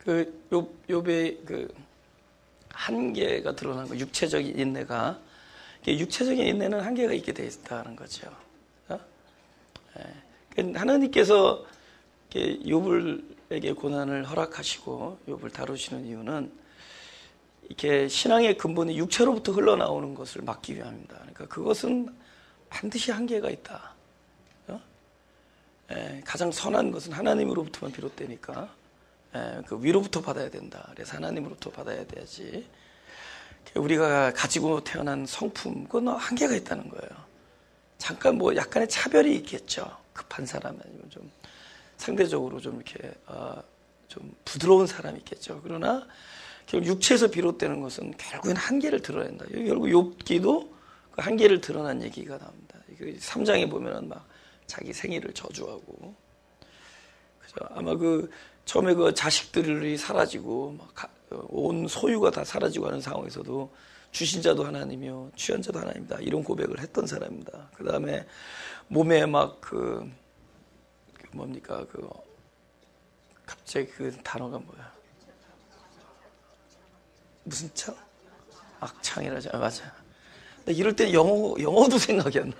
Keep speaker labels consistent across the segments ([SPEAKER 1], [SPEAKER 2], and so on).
[SPEAKER 1] 욥의 한계가 드러난 거, 육체적인 인내가. 육체적인 인내는 한계가 있게 돼 있다는 거죠. 하나님께서 욥에게 고난을 허락하시고 욥을 다루시는 이유는 이렇게 신앙의 근본이 육체로부터 흘러나오는 것을 막기 위함입니다. 그러니까 그것은 반드시 한계가 있다. 가장 선한 것은 하나님으로부터만 비롯되니까 그 위로부터 받아야 된다. 그래서 하나님으로부터 받아야 돼야지. 우리가 가지고 태어난 성품, 그건 한계가 있다는 거예요. 잠깐 뭐 약간의 차별이 있겠죠. 급한 사람 아니면 좀 상대적으로 좀 이렇게 좀 부드러운 사람이 있겠죠. 그러나 결국 육체에서 비롯되는 것은 결국엔 한계를 드러낸다. 결국 욥기도 그 한계를 드러난 얘기가 나옵니다. 3장에 보면은 막 자기 생일을 저주하고, 그죠? 아마 처음에 자식들이 사라지고 온 소유가 다 사라지고 하는 상황에서도 주신 자도 하나님이요 취한 자도 하나님이다, 이런 고백을 했던 사람입니다. 그 다음에 몸에 막 뭡니까 갑자기 단어가 뭐야? 무슨 창? 악창이라죠. 맞아. 근데 이럴 때 영어도 생각이 안 나.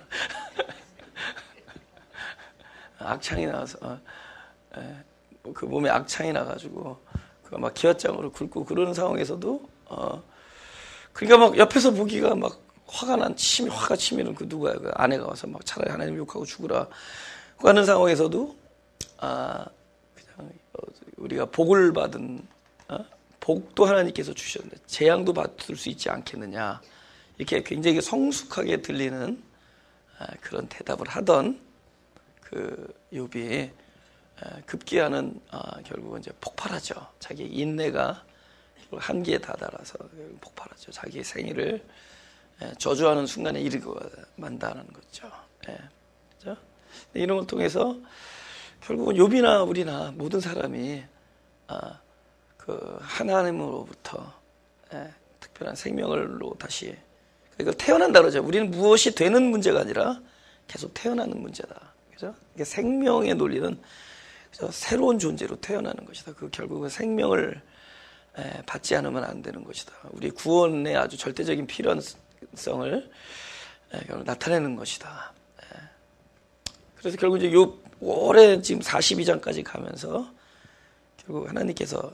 [SPEAKER 1] 악창이 나와서 그 몸에 악창이 나가지고 막 기왓장으로 긁고 그러는 상황에서도 그러니까 막 옆에서 보기가 막 화가 치면 누구야? 그 아내가 와서 막 차라리 하나님 욕하고 죽으라 하는 상황에서도 그냥 우리가 복을 받은 복도 하나님께서 주셨는데 재앙도 받을 수 있지 않겠느냐, 이렇게 굉장히 성숙하게 들리는 그런 대답을 하던 욥이 급기야는 결국은 이제 폭발하죠. 자기 인내가 한계에 다다라서 폭발하죠. 자기의 생일을 저주하는 순간에 이르고 만다는 거죠. 그렇죠? 이런 걸 통해서 결국은 욥이나 우리나 모든 사람이 하나님으로부터 특별한 생명을로 다시 이걸 태어난다 그러죠. 우리는 무엇이 되는 문제가 아니라 계속 태어나는 문제다. 그죠? 이게 생명의 논리는 새로운 존재로 태어나는 것이다. 결국은 생명을 받지 않으면 안 되는 것이다. 우리 구원의 아주 절대적인 필요성을 나타내는 것이다. 그래서 결국 이제 욥 오래 지금 42장까지 가면서 결국 하나님께서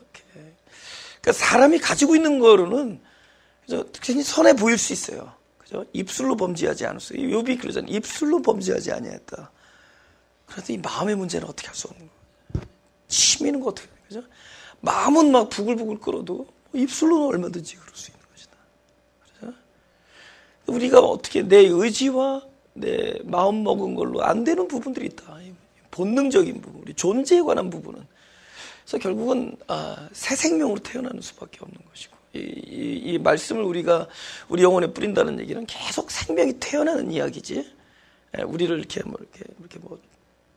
[SPEAKER 1] 그러니까 사람이 가지고 있는 거로는 굉장히 선해 보일 수 있어요. 그죠? 입술로 범죄하지 않았어요. 욥이 그러잖아요. 입술로 범죄하지 아니했다. 그래도 이 마음의 문제는 어떻게 할 수 없는 거예요. 치미는 거 어떻게 해요? 그죠? 마음은 막 부글부글 끓어도 입술로는 얼마든지 그럴 수 있는 것이다. 그죠? 우리가 어떻게 내 의지와 내 마음 먹은 걸로 안 되는 부분들이 있다. 본능적인 부분, 우리 존재에 관한 부분은. 그래서 결국은 새 생명으로 태어나는 수밖에 없는 것이고, 이 말씀을 우리가 우리 영혼에 뿌린다는 얘기는 계속 생명이 태어나는 이야기지. 우리를 이렇게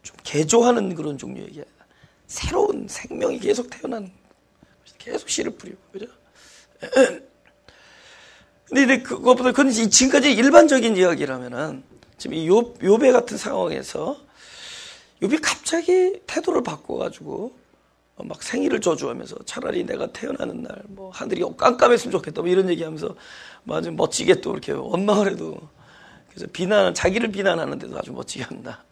[SPEAKER 1] 좀 개조하는 그런 종류의 얘기야. 새로운 생명이 계속 태어나는, 계속 씨를 뿌리고, 그죠? 근데 그것보다, 그건 지금까지 일반적인 이야기라면은, 지금 이 욥의 같은 상황에서, 욥이 갑자기 태도를 바꿔가지고, 막 생일을 저주하면서 차라리 내가 태어나는 날, 하늘이 깜깜했으면 좋겠다, 이런 얘기하면서, 아주 멋지게 또 이렇게 원망을 해도, 그래서 자기를 비난하는데도 아주 멋지게 한다.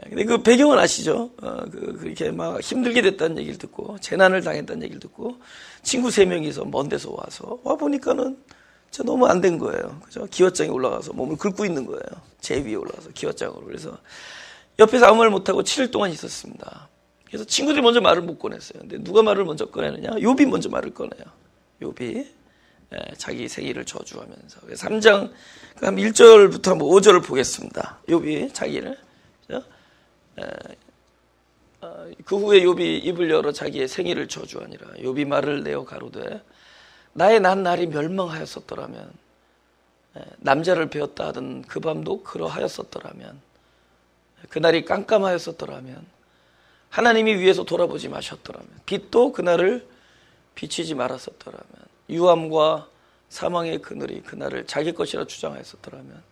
[SPEAKER 1] 근데 그 배경은 아시죠? 그렇게 막 힘들게 됐다는 얘기를 듣고, 재난을 당했다는 얘기를 듣고, 친구 3명이서 먼 데서 와 보니까는 진짜 너무 안 된 거예요. 그죠? 기왓장에 올라가서 몸을 긁고 있는 거예요. 제 위에 올라가서 기왓장으로. 그래서 옆에서 아무 말 못하고 7일 동안 있었습니다. 그래서 친구들이 먼저 말을 못 꺼냈어요. 근데 누가 말을 먼저 꺼내느냐? 욥이 먼저 말을 꺼내요. 욥이 자기 생일을 저주하면서. 3장 1절부터 5절을 보겠습니다. 욥이 자기를. 그 후에 욥이 입을 열어 자기의 생일을 저주하니라. 욥이 말을 내어 가로되 나의 난 날이 멸망하였었더라면, 남자를 배웠다 하던 그 밤도 그러하였었더라면, 그날이 깜깜하였었더라면, 하나님이 위에서 돌아보지 마셨더라면, 빛도 그날을 비치지 말았었더라면, 유암과 사망의 그늘이 그날을 자기 것이라 주장하였었더라면,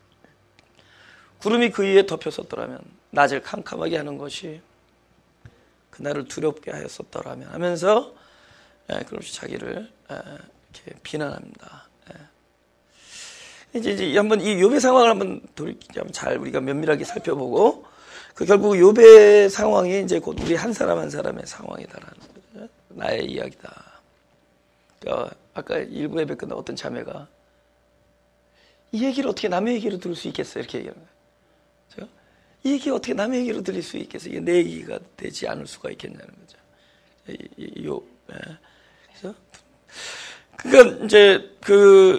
[SPEAKER 1] 구름이 그 위에 덮였었더라면, 낮을 캄캄하게 하는 것이 그날을 두렵게 하였었더라면 하면서 그렇게 자기를 이렇게 비난합니다. 이제 한번 이 욥의 상황을 한번 잘 우리가 면밀하게 살펴보고 결국 욥의 상황이 이제 곧 우리 한 사람 한 사람의 상황이다라는 거죠. 나의 이야기다. 아까 일부 예배 끝나 어떤 자매가 이 얘기를 어떻게 남의 얘기로 들을 수 있겠어요? 이렇게 얘기하는 거예요. 이 얘기 어떻게 남의 얘기로 들릴 수 있겠어요? 이게 내 얘기가 되지 않을 수가 있겠냐는 거죠. 그래서 그러니까 이제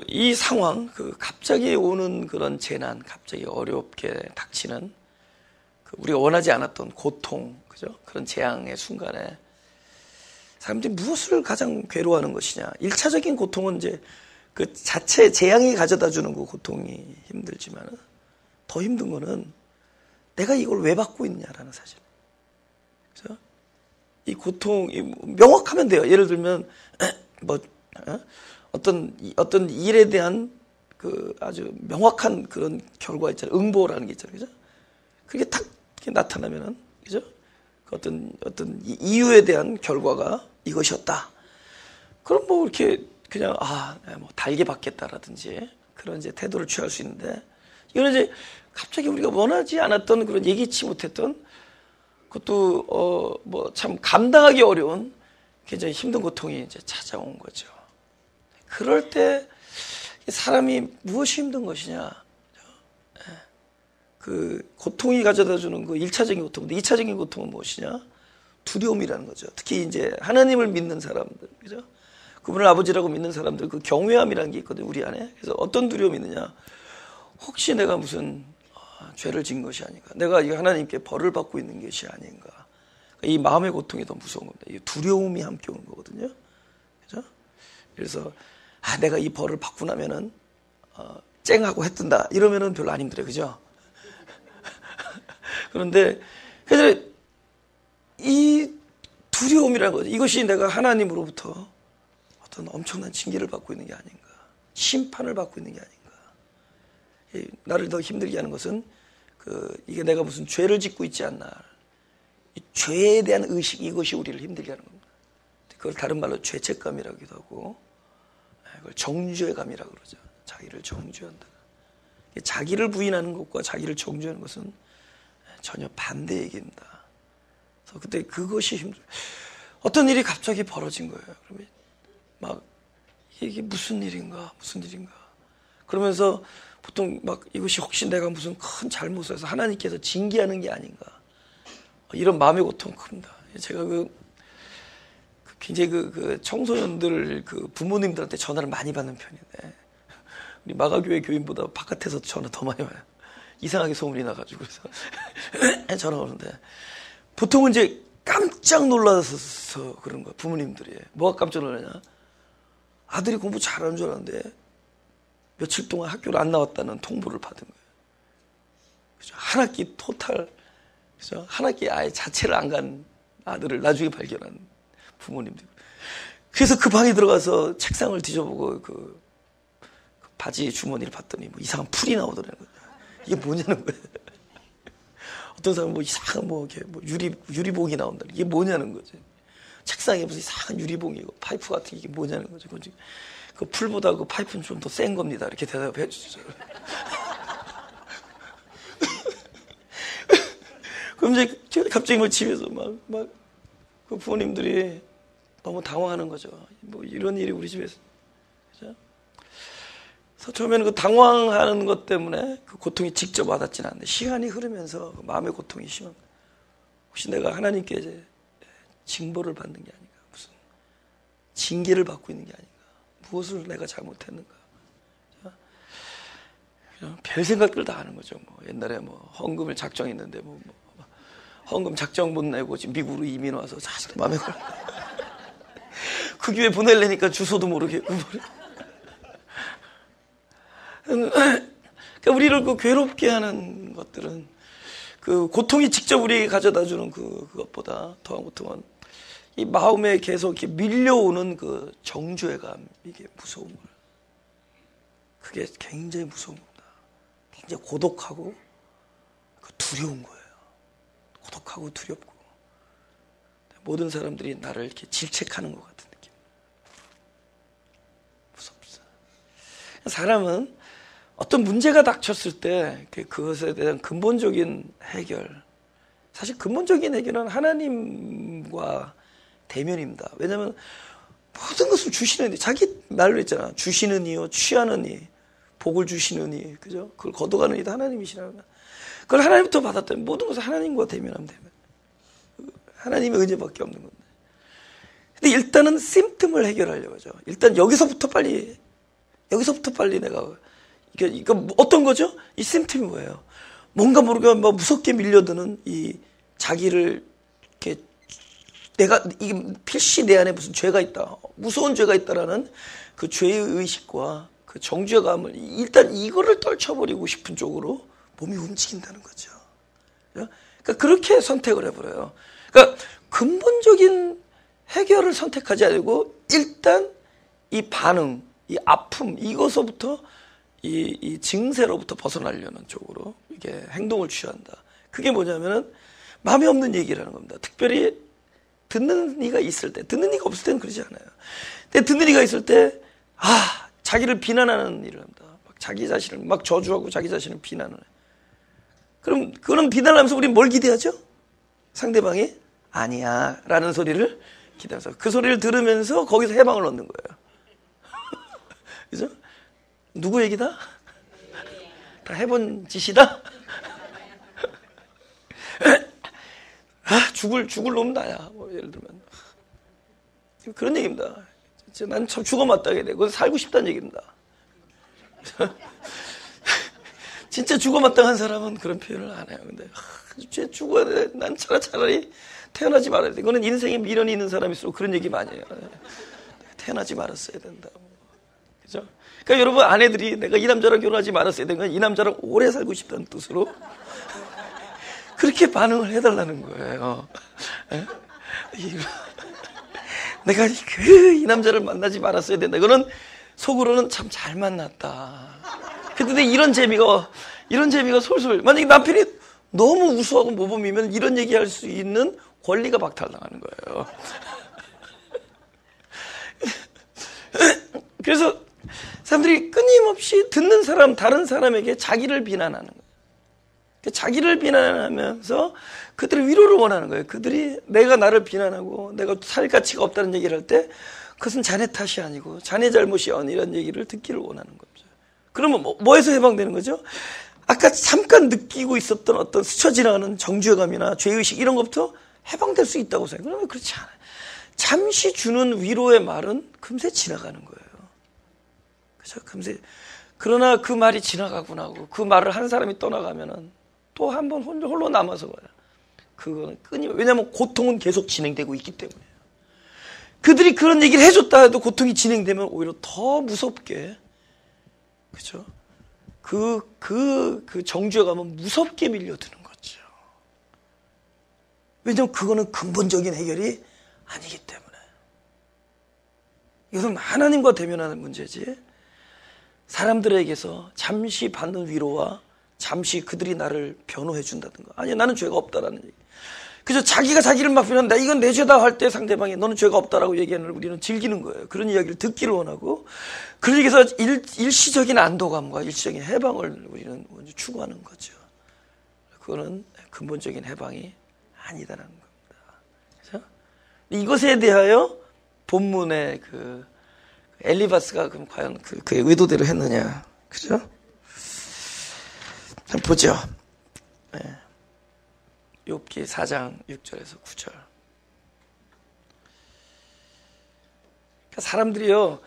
[SPEAKER 1] 이 상황, 갑자기 오는 그런 재난, 갑자기 어렵게 닥치는 우리가 원하지 않았던 고통, 그죠? 그런 재앙의 순간에 사람들이 무엇을 가장 괴로워하는 것이냐? 1차적인 고통은 이제 그 자체 재앙이 가져다 주는 그 고통이 힘들지만 더 힘든 거는 내가 이걸 왜 받고 있냐라는 사실. 그래서 이 고통이 명확하면 돼요. 예를 들면 어떤 일에 대한 아주 명확한 그런 결과 있잖아요. 응보라는 게 있잖아요. 그죠? 그게 딱 나타나면은, 그죠? 어떤 이유에 대한 결과가 이것이었다. 그럼 뭐 이렇게 그냥 뭐 달게 받겠다라든지 그런 이제 태도를 취할 수 있는데, 이거는 이제 갑자기 우리가 원하지 않았던 그런 예기치 못했던 그것도 뭐 참 감당하기 어려운 굉장히 힘든 고통이 이제 찾아온 거죠. 그럴 때 사람이 무엇이 힘든 것이냐? 그 고통이 가져다주는 그 1차적인 고통인데 2차적인 고통은 무엇이냐? 두려움이라는 거죠. 특히 이제 하나님을 믿는 사람들, 그죠? 그분을 아버지라고 믿는 사람들 그 경외함이라는 게 있거든요, 우리 안에. 그래서 어떤 두려움이 있느냐? 혹시 내가 무슨 죄를 진 것이 아닌가? 내가 이 하나님께 벌을 받고 있는 것이 아닌가? 이 마음의 고통이 더 무서운 겁니다. 이 두려움이 함께 오는 거거든요, 그죠? 그래서 내가 이 벌을 받고 나면은 쨍하고 해뜬다 이러면은 별로 안 힘들어요, 그죠? 그런데 이 두려움이라는 거죠. 이것이 내가 하나님으로부터 어떤 엄청난 징계를 받고 있는 게 아닌가, 심판을 받고 있는 게 아닌가. 나를 더 힘들게 하는 것은 이게 내가 무슨 죄를 짓고 있지 않나, 이 죄에 대한 의식, 이것이 우리를 힘들게 하는 겁니다. 그걸 다른 말로 죄책감이라기도 하고, 그걸 정죄감이라고 그러죠. 자기를 정죄한다. 자기를 부인하는 것과 자기를 정죄하는 것은 전혀 반대 얘기입니다. 그래서 그때 그것이 힘들어요. 어떤 일이 갑자기 벌어진 거예요. 그러면 막 이게 무슨 일인가, 무슨 일인가. 그러면서 보통 막 이것이 혹시 내가 무슨 큰 잘못을 해서 하나님께서 징계하는 게 아닌가. 이런 마음의 고통 큽니다. 제가 굉장히 청소년들 부모님들한테 전화를 많이 받는 편인데, 우리 마가교회 교인보다 바깥에서 전화 더 많이 와요. 이상하게 소문이 나가지고. 그래서 전화가 오는데, 보통은 이제 깜짝 놀라서 그런 거야, 부모님들이. 뭐가 깜짝 놀라냐? 아들이 공부 잘하는 줄 알았는데, 며칠 동안 학교를 안 나왔다는 통보를 받은 거예요. 그죠? 한 학기 토탈, 그죠? 한 학기 아예 자체를 안 간 아들을 나중에 발견한 부모님들. 그래서 그 방에 들어가서 책상을 뒤져보고 그 바지 주머니를 봤더니 뭐 이상한 풀이 나오더라는 거예요. 이게 뭐냐는 거예요. 어떤 사람은 뭐 이상한 이렇게 유리봉이 나온다. 이게 뭐냐는 거지. 책상에 무슨 이상한 유리봉이고 파이프 같은 게 뭐냐는 거죠. 그 풀보다 그 파이프는 좀 더 센 겁니다. 이렇게 대답해 주죠. 그럼 이제 갑자기 뭐 집에서 그 부모님들이 너무 당황하는 거죠. 뭐 이런 일이 우리 집에서. 그죠? 그래서 처음에는 그 당황하는 것 때문에 그 고통이 직접 와닿지는 않는데, 시간이 흐르면서 그 마음의 고통이 심한 거예요. 혹시 내가 하나님께 이제 징벌을 받는 게 아닌가, 무슨 징계를 받고 있는 게 아닌가, 무엇을 내가 잘못했는가. 그냥 별 생각들 다 하는 거죠. 뭐 옛날에 헌금을 작정했는데 헌금 작정 못 내고 지금 미국으로 이민 와서 사실 마음에 걸려. 그 교회 보내려니까 주소도 모르겠고. 그러니까 우리를 괴롭게 하는 것들은 그 고통이 직접 우리에게 가져다 주는 그것보다 더한 고통은 이 마음에 계속 이렇게 밀려오는 그 정죄감, 이게 무서운 거예요. 그게 굉장히 무서운 겁니다. 굉장히 고독하고 두려운 거예요. 고독하고 두렵고. 모든 사람들이 나를 이렇게 질책하는 것 같은 느낌. 무섭다. 사람은 어떤 문제가 닥쳤을 때 그것에 대한 근본적인 해결, 사실 근본적인 해결은 하나님과 대면입니다. 왜냐하면 모든 것을 주시는 이, 자기 말로 했잖아. 주시는 이요, 취하는 이, 복을 주시는 이, 그죠? 그걸 거둬가는 이도 하나님이시라. 그걸 하나님부터 받았다면 모든 것을 하나님과 대면하면 되면 하나님의 은혜밖에 없는 건데. 근데 일단은 심틈을 해결하려고 하죠. 일단 여기서부터 빨리 내가 이거 어떤 거죠? 이 심틈이 뭐예요? 뭔가 모르게 뭐 무섭게 밀려드는 이 자기를 이렇게 내가 이게 필시 내 안에 무슨 죄가 있다, 무서운 죄가 있다라는 그 죄의 의식과 그 정죄감을 일단 이거를 떨쳐버리고 싶은 쪽으로 몸이 움직인다는 거죠. 그러니까 그렇게 선택을 해버려요. 그러니까 근본적인 해결을 선택하지 않고 일단 이 반응, 이 아픔, 이것서부터 이 증세로부터 벗어나려는 쪽으로 이게 행동을 취한다. 그게 뭐냐면은 마음에 없는 얘기를 하는 겁니다. 특별히 듣는 이가 있을 때, 듣는 이가 없을 때는 그러지 않아요. 근데 듣는 이가 있을 때, 자기를 비난하는 일을 합니다. 막 자기 자신을 막 저주하고 자기 자신을 비난을 해요. 그럼 그런 비난을 하면서 우리는 뭘 기대하죠? 상대방이 아니야 라는 소리를 기대하면서 그 소리를 들으면서 거기서 해방을 얻는 거예요. 그죠? 누구 얘기다? 다 해본 짓이다? 죽을 놈 나야. 뭐 예를 들면. 그런 얘기입니다. 난 참 죽어 마땅해. 그건 살고 싶다는 얘기입니다. 진짜 죽어 마땅한 사람은 그런 표현을 안 해요. 근데, 죽어야 돼. 난 차라리 태어나지 말아야 돼. 이거는 인생에 미련이 있는 사람일수록 그런 얘기 많이 해요. 태어나지 말았어야 된다. 그죠? 그러니까 여러분, 아내들이 내가 이 남자랑 결혼하지 말았어야 되는 건 이 남자랑 오래 살고 싶다는 뜻으로 그렇게 반응을 해달라는 거예요. 내가 이 남자를 만나지 말았어야 된다. 이거는 속으로는 참 잘 만났다. 근데 이런 재미가 솔솔. 만약에 남편이 너무 우수하고 모범이면 이런 얘기할 수 있는 권리가 박탈당하는 거예요. 그래서 사람들이 끊임없이 듣는 사람, 다른 사람에게 자기를 비난하는 거예요. 자기를 비난하면서 그들의 위로를 원하는 거예요. 그들이 내가 나를 비난하고 내가 살 가치가 없다는 얘기를 할 때 그것은 자네 탓이 아니고 자네 잘못이 아니라는 얘기를 듣기를 원하는 거죠. 그러면 뭐에서 해방되는 거죠? 아까 잠깐 느끼고 있었던 어떤 스쳐 지나가는 정죄감이나 죄의식 이런 것부터 해방될 수 있다고 생각해요. 그러면 그렇지 않아요. 잠시 주는 위로의 말은 금세 지나가는 거예요. 그죠? 금세. 그러나 그 말이 지나가고 나고 그 말을 한 사람이 떠나가면은 또 한 번 홀로 남아서 봐요. 그거는 왜냐하면 고통은 계속 진행되고 있기 때문에요. 그들이 그런 얘기를 해줬다 해도 고통이 진행되면 오히려 더 무섭게, 그죠? 그 정죄감은 무섭게 밀려드는 거죠. 왜냐하면 그거는 근본적인 해결이 아니기 때문에. 이것은 하나님과 대면하는 문제지, 사람들에게서 잠시 받는 위로와 잠시 그들이 나를 변호해 준다든가, 아니 나는 죄가 없다라는 얘기. 그저 자기가 자기를 막 비난한다, 이건 내 죄다 할 때 상대방이 너는 죄가 없다라고 얘기하는 걸 우리는 즐기는 거예요. 그런 이야기를 듣기를 원하고, 그런 얘기에서 일시적인 안도감과 일시적인 해방을 우리는 먼저 추구하는 거죠. 그거는 근본적인 해방이 아니다라는 겁니다. 그렇죠? 이것에 대하여 본문의 엘리바스가 그럼 과연 그의 의도대로 했느냐, 그죠? 한번 보죠. 네. 욥기 4장 6절에서 9절. 그러니까 사람들이요,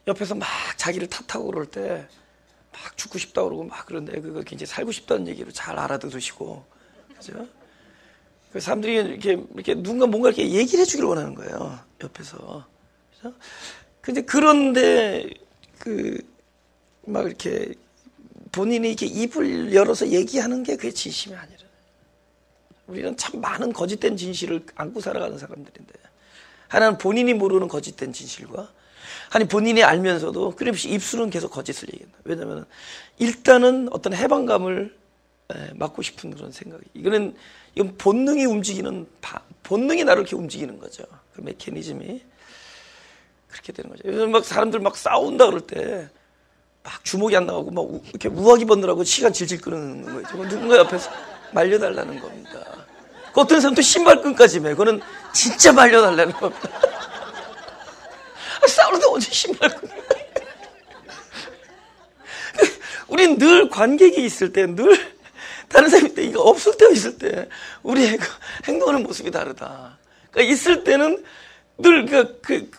[SPEAKER 1] 옆에서 막 자기를 탓하고 그럴 때 막 죽고 싶다 그러고 막 그런데 그거 굉장히 살고 싶다는 얘기로 잘 알아들으시고, 그죠? 사람들이 이렇게 누군가 뭔가 이렇게 얘기를 해주길 원하는 거예요, 옆에서. 그죠? 근데 그런데 막 이렇게 본인이 이렇게 입을 열어서 얘기하는 게 그게 진심이 아니라. 우리는 참 많은 거짓된 진실을 안고 살아가는 사람들인데, 하나는 본인이 모르는 거짓된 진실과, 아니 본인이 알면서도 끊임없이 입술은 계속 거짓을 얘기한다. 왜냐하면 일단은 어떤 해방감을 맞고 싶은 그런 생각이. 이건 본능이 움직이는, 본능이 나를 이렇게 움직이는 거죠. 그 메커니즘이 그렇게 되는 거죠. 요즘 막 사람들 막 싸운다 그럴 때 막 주먹이 안 나가고 막 이렇게 우아기 벗느라고 시간 질질 끄는 거예요. 누군가 옆에서 말려달라는 겁니다. 그 어떤 사람도 신발끈까지 매. 그거는 진짜 말려달라는 겁니다. 싸우는데 언제 신발끈? 우린 늘 관객이 있을 때, 늘 다른 사람이 때, 이거 없을 때 있을 때 우리의 행동하는 모습이 다르다. 그러니까 있을 때는 늘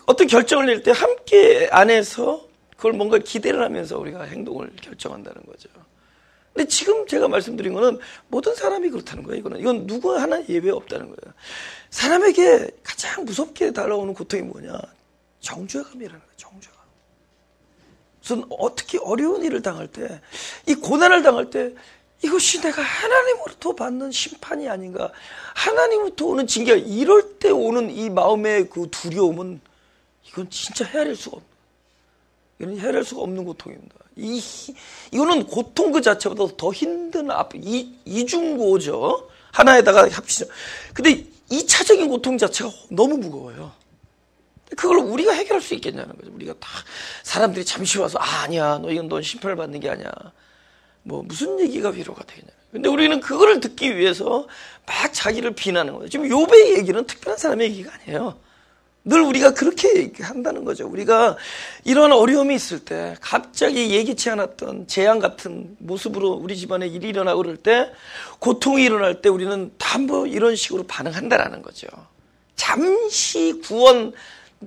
[SPEAKER 1] 어떤 결정을 낼 때 함께 안에서 그걸 뭔가 기대를 하면서 우리가 행동을 결정한다는 거죠. 근데 지금 제가 말씀드린 거는 모든 사람이 그렇다는 거예요. 이건 누구 하나 예외 없다는 거예요. 사람에게 가장 무섭게 다가오는 고통이 뭐냐? 정죄감이라는 거예요. 정죄감. 우선 어떻게 어려운 일을 당할 때, 이 고난을 당할 때 이것이 내가 하나님으로부터 받는 심판이 아닌가, 하나님으로부터 오는 징계가, 이럴 때 오는 이 마음의 그 두려움은 이건 진짜 헤아릴 수가 없는, 이건 헤아릴 수가 없는 고통입니다. 이거는 고통 그 자체보다 더 힘든 이중고죠. 하나에다가 합치죠. 근데 2차적인 고통 자체가 너무 무거워요. 그걸 우리가 해결할 수 있겠냐는 거죠. 우리가 다 사람들이 잠시 와서 아니야, 넌 심판을 받는 게 아니야, 뭐 무슨 얘기가 위로가 되겠냐. 근데 우리는 그거를 듣기 위해서 막 자기를 비난하는 거예요. 지금 욥의 얘기는 특별한 사람의 얘기가 아니에요. 늘 우리가 그렇게 한다는 거죠. 우리가 이런 어려움이 있을 때, 갑자기 예기치 않았던 재앙 같은 모습으로 우리 집안에 일이 일어나고 그럴 때, 고통이 일어날 때 우리는 다 뭐 이런 식으로 반응한다라는 거죠. 잠시 구원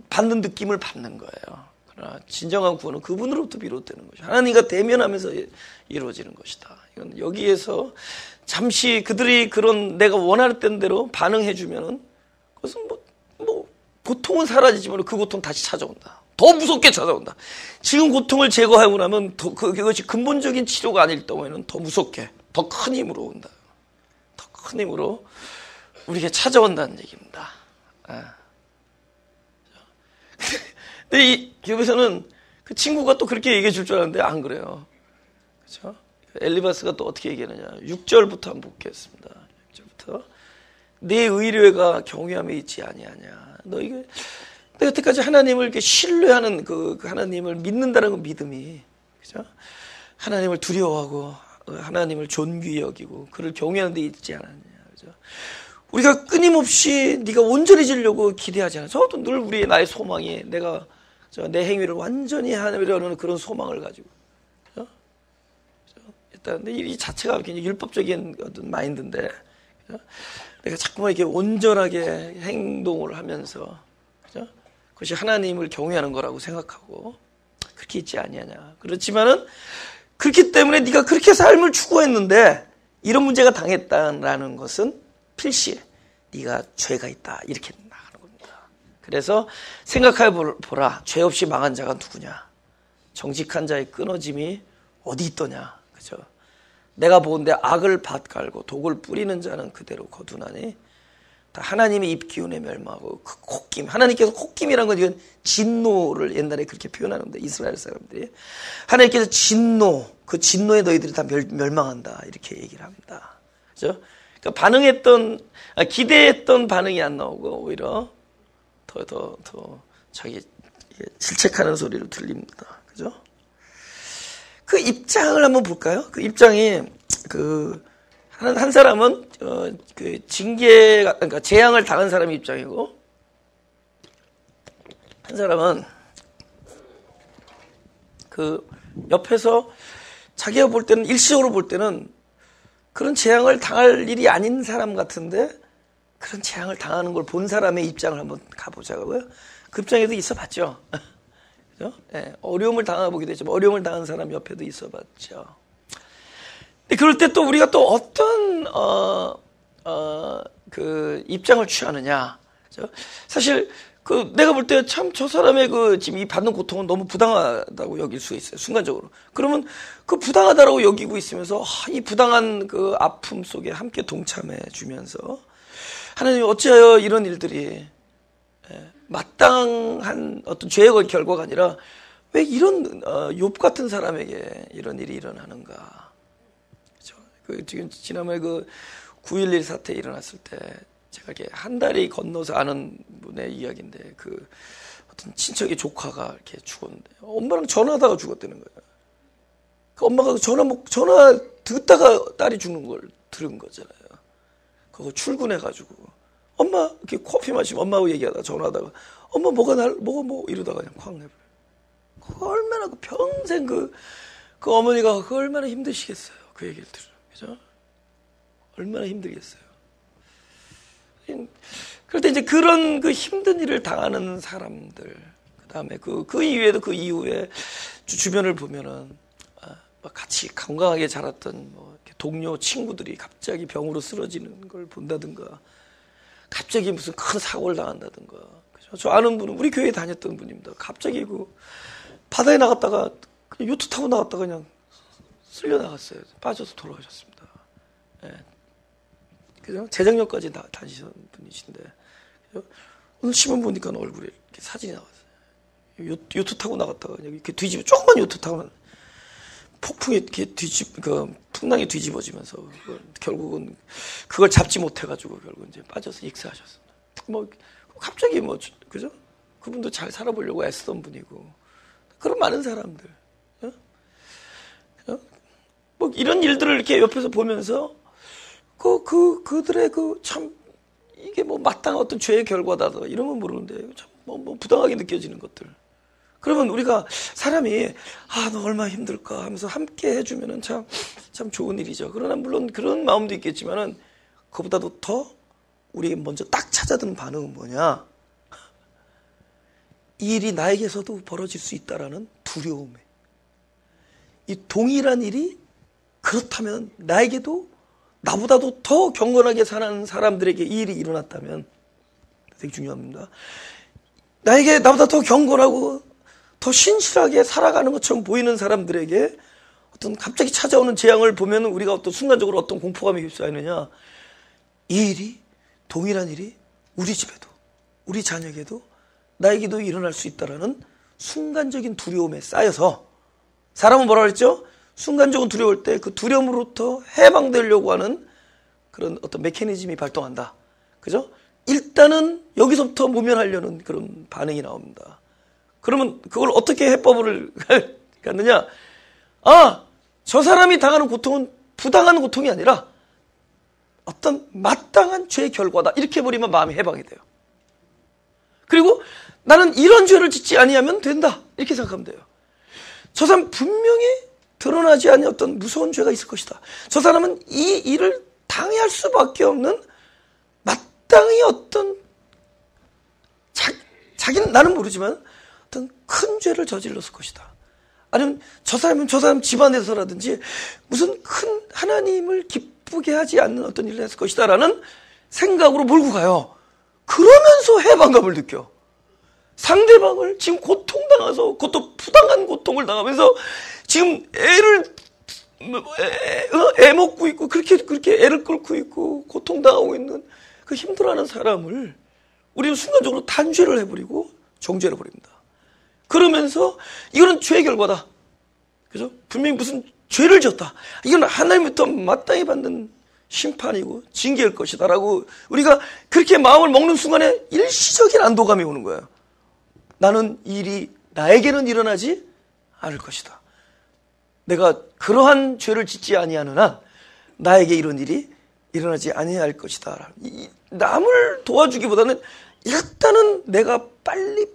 [SPEAKER 1] 받는 느낌을 받는 거예요. 그러나 진정한 구원은 그분으로부터 비롯되는 것이죠. 하나님과 대면하면서 이루어지는 것이다. 이건 여기에서 잠시 그들이 그런 내가 원하는 대로 반응해 주면은 그것은 뭐 고통은 사라지지만 그 고통 다시 찾아온다. 더 무섭게 찾아온다. 지금 고통을 제거하고 나면 그것이 근본적인 치료가 아닐 경우에는 더 무섭게, 더 큰 힘으로 온다. 더 큰 힘으로 우리에게 찾아온다는 얘기입니다. 근데 여기서는 그 친구가 또 그렇게 얘기해 줄 줄 알았는데 안 그래요. 그렇죠? 엘리바스가 또 어떻게 얘기하느냐. 6절부터 한번 보겠습니다. 6절부터. 내 의뢰가 경외함에 있지 아니하냐. 내가 여태까지 하나님을 이렇게 신뢰하는 그 하나님을 믿는다는 그 믿음이, 그죠? 하나님을 두려워하고 하나님을 존귀히 여기고 그를 경외하는 데 있지 않았냐. 그죠? 우리가 끊임없이 네가 온전해지려고 기대하지 않아. 저도 늘 나의 소망이 내가 내 행위를 완전히 하려는 그런 소망을 가지고. 그죠? 일단 근데 이 자체가 굉장히 율법적인 어떤 마인드인데, 그죠? 내가 자꾸만 이렇게 온전하게 행동을 하면서, 그죠? 그것이 하나님을 경외하는 거라고 생각하고 그렇게 있지 아니하냐. 그렇지만은 그렇기 때문에 네가 그렇게 삶을 추구했는데 이런 문제가 당했다라는 것은 필시 네가 죄가 있다, 이렇게 나가는 겁니다. 그래서 생각해 보라. 죄 없이 망한 자가 누구냐? 정직한 자의 끊어짐이 어디 있더냐? 그죠? 내가 보건대 악을 밭갈고 독을 뿌리는 자는 그대로 거두나니 다 하나님의 입 기운에 멸망하고 그 콧김, 하나님께서 콧김이라는 건 이건 진노를 옛날에 그렇게 표현하는데, 이스라엘 사람들이 하나님께서 진노, 그 진노에 너희들이 다 멸망한다, 이렇게 얘기를 합니다. 그죠? 그러니까 기대했던 반응이 안 나오고 오히려 더 자기 질책하는 소리를 들립니다. 그죠? 그 입장을 한번 볼까요? 그 입장이 한 사람은 그 징계가, 그러니까 재앙을 당한 사람의 입장이고, 한 사람은 그 옆에서 자기가 볼 때는, 일시적으로 볼 때는 그런 재앙을 당할 일이 아닌 사람 같은데 그런 재앙을 당하는 걸 본 사람의 입장을 한번 가보자고요. 그 입장에도 있어봤죠. 그죠? 네, 어려움을 당해보기도 했지만 어려움을 당한 사람 옆에도 있어봤죠. 근데 그럴 때 또 우리가 또 어떤 그 입장을 취하느냐. 그죠? 사실 내가 볼 때 참 저 사람의 지금 이 받는 고통은 너무 부당하다고 여길 수 있어요. 순간적으로. 그러면 그 부당하다라고 여기고 있으면서 이 부당한 그 아픔 속에 함께 동참해 주면서 하나님 어찌하여 이런 일들이 마땅한 어떤 죄의 결과가 아니라 왜 이런 욥 같은 사람에게 이런 일이 일어나는가. 그렇죠? 지금 지난번에 9.11 사태 일어났을 때 제가 이렇게 한 다리 건너서 아는 분의 이야기인데 어떤 친척의 조카가 이렇게 죽었는데 엄마랑 전화하다가 죽었다는 거예요. 엄마가 전화 듣다가 딸이 죽는 걸 들은 거잖아요. 그거 출근해가지고 엄마 이렇게 커피 마시면 엄마하고 얘기하다가 전화하다가 엄마 뭐가 이러다가 그냥 쾅 내버려. 얼마나 평생 그 어머니가 얼마나 힘드시겠어요. 그 얘기를 들으면. 그죠? 얼마나 힘들겠어요. 그럴 때 이제 그런 힘든 일을 당하는 사람들, 그 다음에 그 이후에 주변을 보면은, 같이 건강하게 자랐던 동료 친구들이 갑자기 병으로 쓰러지는 걸 본다든가, 갑자기 무슨 큰 사고를 당한다든가. 그죠? 저 아는 분은 우리 교회에 다녔던 분입니다. 갑자기 바다에 나갔다가 그냥 요트 타고 나갔다가 그냥 쓸려 나갔어요. 빠져서 돌아가셨습니다. 예. 그죠? 재작년까지 다니셨던 분이신데, 그죠? 오늘 신문 보니까 얼굴에 이렇게 사진이 나왔어요. 요트 타고 나갔다가 그냥 이렇게 조그만 요트 타고 폭풍에 이렇게 풍랑에 뒤집어지면서 결국은 그걸 잡지 못해가지고 결국 이제 빠져서 익사하셨습니다. 갑자기 그죠? 그분도 잘 살아보려고 애쓰던 분이고, 그런 많은 사람들. 이런 일들을 이렇게 옆에서 보면서, 그들의 참, 이게 마땅한 어떤 죄의 결과다, 이러면 모르는데, 참, 부당하게 느껴지는 것들. 그러면 우리가 사람이, 너 얼마나 힘들까 하면서 함께 해주면은 참 좋은 일이죠. 그러나 물론 그런 마음도 있겠지만은, 그보다도 더 우리에게 먼저 딱 찾아드는 반응은 뭐냐? 이 일이 나에게서도 벌어질 수 있다라는 두려움에. 이 동일한 일이 그렇다면 나에게도 나보다도 더 경건하게 사는 사람들에게 이 일이 일어났다면 되게 중요합니다. 나보다 더 경건하고 더 신실하게 살아가는 것처럼 보이는 사람들에게 어떤 갑자기 찾아오는 재앙을 보면 우리가 어떤 순간적으로 어떤 공포감에 휩싸이느냐. 이 일이, 동일한 일이 우리 집에도, 우리 자녀에게도, 나에게도 일어날 수 있다라는 순간적인 두려움에 쌓여서, 사람은 뭐라 그랬죠? 순간적으로 두려울 때 그 두려움으로부터 해방되려고 하는 그런 어떤 메커니즘이 발동한다. 그죠? 일단은 여기서부터 모면하려는 그런 반응이 나옵니다. 그러면 그걸 어떻게 해법을 갖느냐? 저 사람이 당하는 고통은 부당한 고통이 아니라 어떤 마땅한 죄의 결과다. 이렇게 해버리면 마음이 해방이 돼요. 그리고 나는 이런 죄를 짓지 아니하면 된다. 이렇게 생각하면 돼요. 저 사람 분명히 드러나지 않은 어떤 무서운 죄가 있을 것이다. 저 사람은 이 일을 당해할 수밖에 없는 마땅히 어떤 자기는 나는 모르지만 어떤 큰 죄를 저질렀을 것이다. 아니면 저 사람은 저 사람 집안에서라든지 무슨 큰 하나님을 기쁘게 하지 않는 어떤 일을 했을 것이다 라는 생각으로 몰고 가요. 그러면서 해방감을 느껴. 상대방을 지금 고통당해서, 그것도 부당한 고통을 당하면서 지금 애 먹고 있고, 그렇게 애를 끌고 있고, 고통당하고 있는 그 힘들어하는 사람을 우리는 순간적으로 단죄를 해버리고 정죄를 해버립니다. 그러면서 이거는 죄의 결과다. 그죠? 분명히 무슨 죄를 졌다. 이건 하나님부터 마땅히 받는 심판이고 징계일 것이다 라고 우리가 그렇게 마음을 먹는 순간에 일시적인 안도감이 오는 거예요. 나는 이 일이 나에게는 일어나지 않을 것이다. 내가 그러한 죄를 짓지 아니하는 한 나에게 이런 일이 일어나지 아니할 것이다. 남을 도와주기보다는 일단은 내가 빨리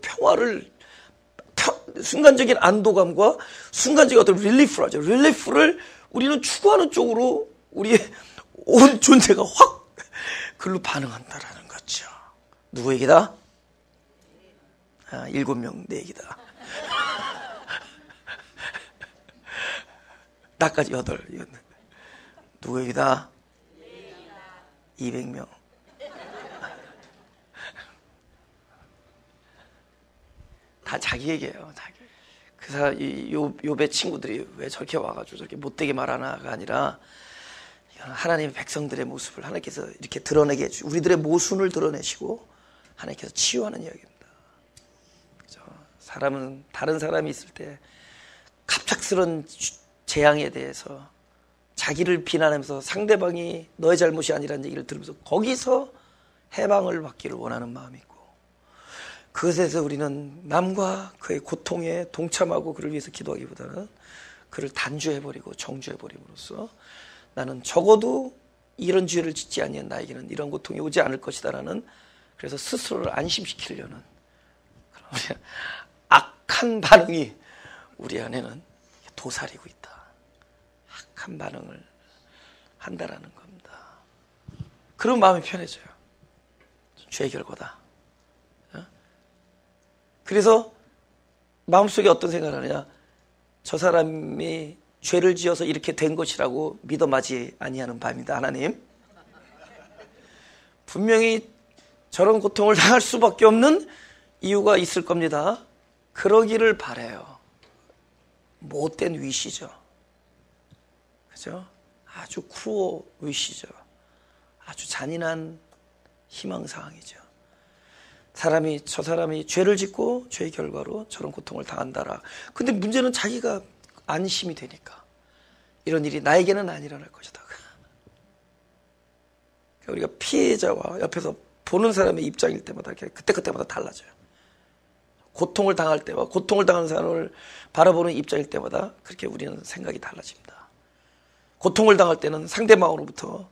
[SPEAKER 1] 순간적인 안도감과 순간적인 어떤 릴리프를 하죠. 릴리프를 우리는 추구하는 쪽으로 우리의 온 존재가 확 글로 반응한다라는 거죠. 누구 얘기다? 7명 내 얘기다. 나까지 8. 누구 얘기다? 200명. 다 자기 얘기예요. 그 사람, 욥의 친구들이 왜 저렇게 와가지고 저렇게 못되게 말하나가 아니라 하나님의 백성들의 모습을 하나님께서 이렇게 드러내게 해주시고 우리들의 모순을 드러내시고 하나님께서 치유하는 이야기입니다. 그죠? 사람은 다른 사람이 있을 때 갑작스런 재앙에 대해서 자기를 비난하면서 상대방이 너의 잘못이 아니라는 얘기를 들으면서 거기서 해방을 받기를 원하는 마음이 있고, 그것에서 우리는 남과 그의 고통에 동참하고 그를 위해서 기도하기보다는 그를 단죄해버리고 정죄해버림으로써 나는 적어도 이런 죄를 짓지 아니한 나에게는 이런 고통이 오지 않을 것이다라는, 그래서 스스로를 안심시키려는 그런 악한 반응이 우리 안에는 도사리고 있다. 악한 반응을 한다라는 겁니다. 그럼 마음이 편해져요. 죄의 결과다. 그래서 마음속에 어떤 생각을 하느냐, 저 사람이 죄를 지어서 이렇게 된 것이라고 믿어 마지 아니하는 바입니다. 하나님, 분명히 저런 고통을 당할 수밖에 없는 이유가 있을 겁니다. 그러기를 바라요. 못된 위시죠. 그죠? 아주 쿠어 위시죠. 아주 잔인한 희망사항이죠. 저 사람이 죄를 짓고 죄의 결과로 저런 고통을 당한다라. 근데 문제는 자기가 안심이 되니까 이런 일이 나에게는 안 일어날 것이다. 그러니까 우리가 피해자와 옆에서 보는 사람의 입장일 때마다 그때마다 달라져요. 고통을 당할 때와 고통을 당하는 사람을 바라보는 입장일 때마다 그렇게 우리는 생각이 달라집니다. 고통을 당할 때는 상대방으로부터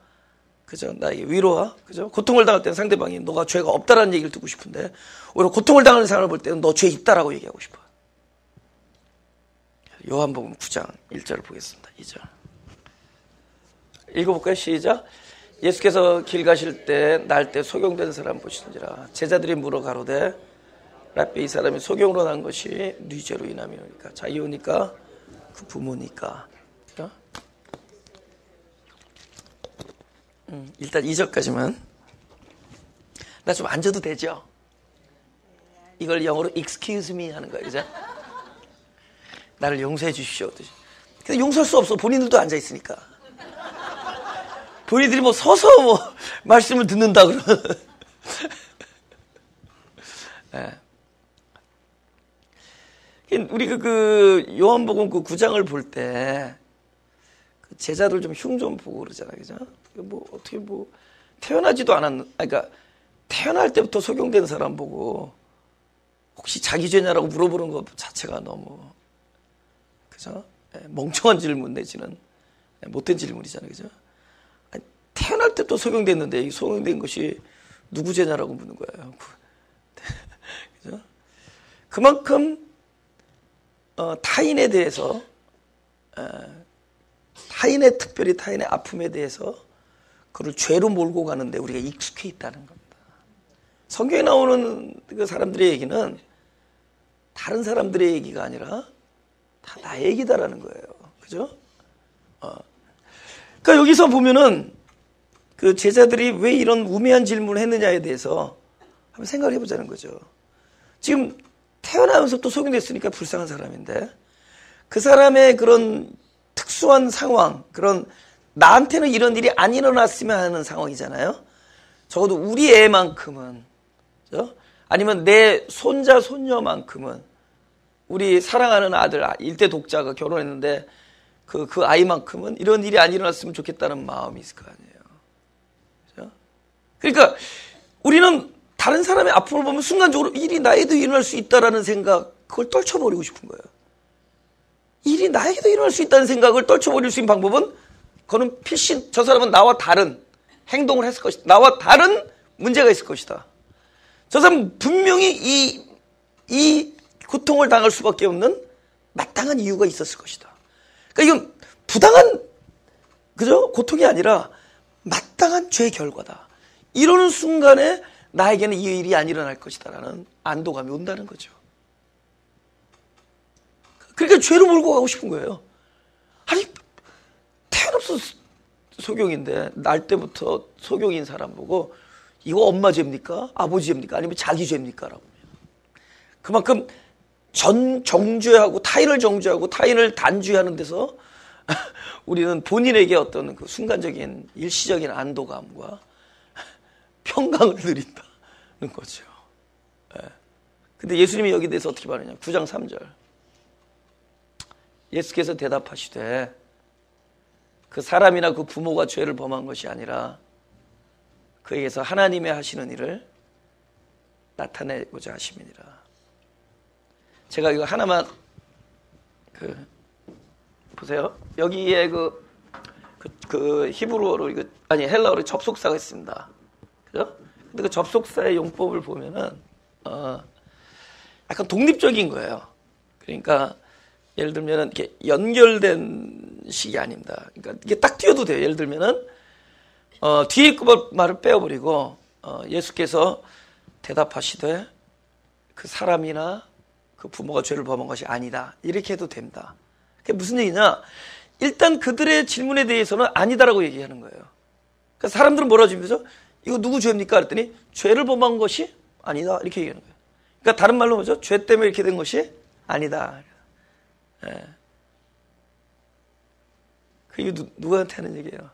[SPEAKER 1] 그죠? 나에게 위로와, 그죠? 고통을 당할 때는 상대방이 너가 죄가 없다라는 얘기를 듣고 싶은데, 오히려 고통을 당하는 사람을 볼 때는 너 죄 있다라고 얘기하고 싶어요. 요한복음 9장 1절을 보겠습니다. 2절. 읽어볼까요? 시작. 예수께서 길 가실 때 날 때 소경된 사람 보시는지라. 제자들이 물어 가로되 라비, 이 사람이 소경으로 난 것이 네 죄로 인함이니까. 자기오니까 그 부모니까. 일단 2절까지만. 나 좀 앉아도 되죠? 이걸 영어로 excuse me 하는 거예요. 그죠? 나를 용서해 주십시오. 근데 용서할 수 없어. 본인들도 앉아 있으니까. 본인들이 뭐 서서 뭐 말씀을 듣는다 그러면. 네. 우리 그 요한복음 그 9장을 볼 때 제자들 좀 흉 좀 보고 그러잖아요. 그죠? 뭐 어떻게 뭐 태어나지도 그러니까 태어날 때부터 소경된 사람 보고 혹시 자기 죄냐라고 물어보는 것 자체가 너무, 그죠? 멍청한 질문 내지는 못된 질문이잖아요. 그죠? 아니, 태어날 때부터 소경됐는데 이 소경된 것이 누구 죄냐라고 묻는 거예요. 그죠? 그만큼 타인에 대해서, 특별히 타인의 아픔에 대해서 그를 죄로 몰고 가는데 우리가 익숙해 있다는 겁니다. 성경에 나오는 그 사람들의 얘기는 다른 사람들의 얘기가 아니라 다 나의 얘기다라는 거예요. 그죠? 그러니까 여기서 보면은 그 제자들이 왜 이런 우매한 질문을 했느냐에 대해서 한번 생각을 해보자는 거죠. 지금 태어나면서 또 소경됐으니까 불쌍한 사람인데 그 사람의 그런 특수한 상황, 그런 나한테는 이런 일이 안 일어났으면 하는 상황이잖아요. 적어도 우리 애만큼은, 그렇죠? 아니면 내 손자, 손녀만큼은, 우리 사랑하는 아들, 일대 독자가 결혼했는데 그 아이만큼은 이런 일이 안 일어났으면 좋겠다는 마음이 있을 거 아니에요. 그렇죠? 그러니까 우리는 다른 사람의 아픔을 보면 순간적으로 일이 나에도 일어날 수 있다라는 생각, 그걸 떨쳐버리고 싶은 거예요. 일이 나에게도 일어날 수 있다는 생각을 떨쳐버릴 수 있는 방법은, 그거는 필신, 저 사람은 나와 다른 행동을 했을 것이다. 나와 다른 문제가 있을 것이다. 저 사람은 분명히 이 고통을 당할 수밖에 없는 마땅한 이유가 있었을 것이다. 그러니까 이건 부당한, 그죠? 고통이 아니라 마땅한 죄의 결과다. 이러는 순간에 나에게는 이 일이 안 일어날 것이다라는 안도감이 온다는 거죠. 그러니까 죄로 몰고 가고 싶은 거예요. 아니, 태어나서 소경인데 날 때부터 소경인 사람 보고 이거 엄마 죄입니까? 아버지 죄입니까? 아니면 자기 죄입니까? 라고. 그만큼 정죄하고 타인을 정죄하고 타인을 단죄하는 데서 우리는 본인에게 어떤 그 순간적인 일시적인 안도감과 평강을 누린다는 거죠. 근데 예수님이 여기에 대해서 어떻게 말하냐? 9장 3절. 예수께서 대답하시되 그 사람이나 그 부모가 죄를 범한 것이 아니라 그에게서 하나님의 하시는 일을 나타내고자 하심이니라. 제가 이거 하나만 보세요. 여기에 그 히브리어로 헬라어로 접속사가 있습니다. 그죠? 근데 그 접속사의 용법을 보면은 약간 독립적인 거예요. 그러니까 예를 들면은 이렇게 연결된 식이 아닙니다. 그러니까 이게 딱 띄워도 돼요. 예를 들면은 뒤에 그 말을 빼어버리고 예수께서 대답하시되 그 사람이나 그 부모가 죄를 범한 것이 아니다. 이렇게 해도 됩니다. 그게 무슨 얘기냐? 일단 그들의 질문에 대해서는 아니다라고 얘기하는 거예요. 그러니까 사람들은 뭐라 주면서 이거 누구 죄입니까? 그랬더니 죄를 범한 것이 아니다. 이렇게 얘기하는 거예요. 그러니까 다른 말로 뭐죠? 죄 때문에 이렇게 된 것이 아니다. 예. 그게 누구한테 하는 얘기예요?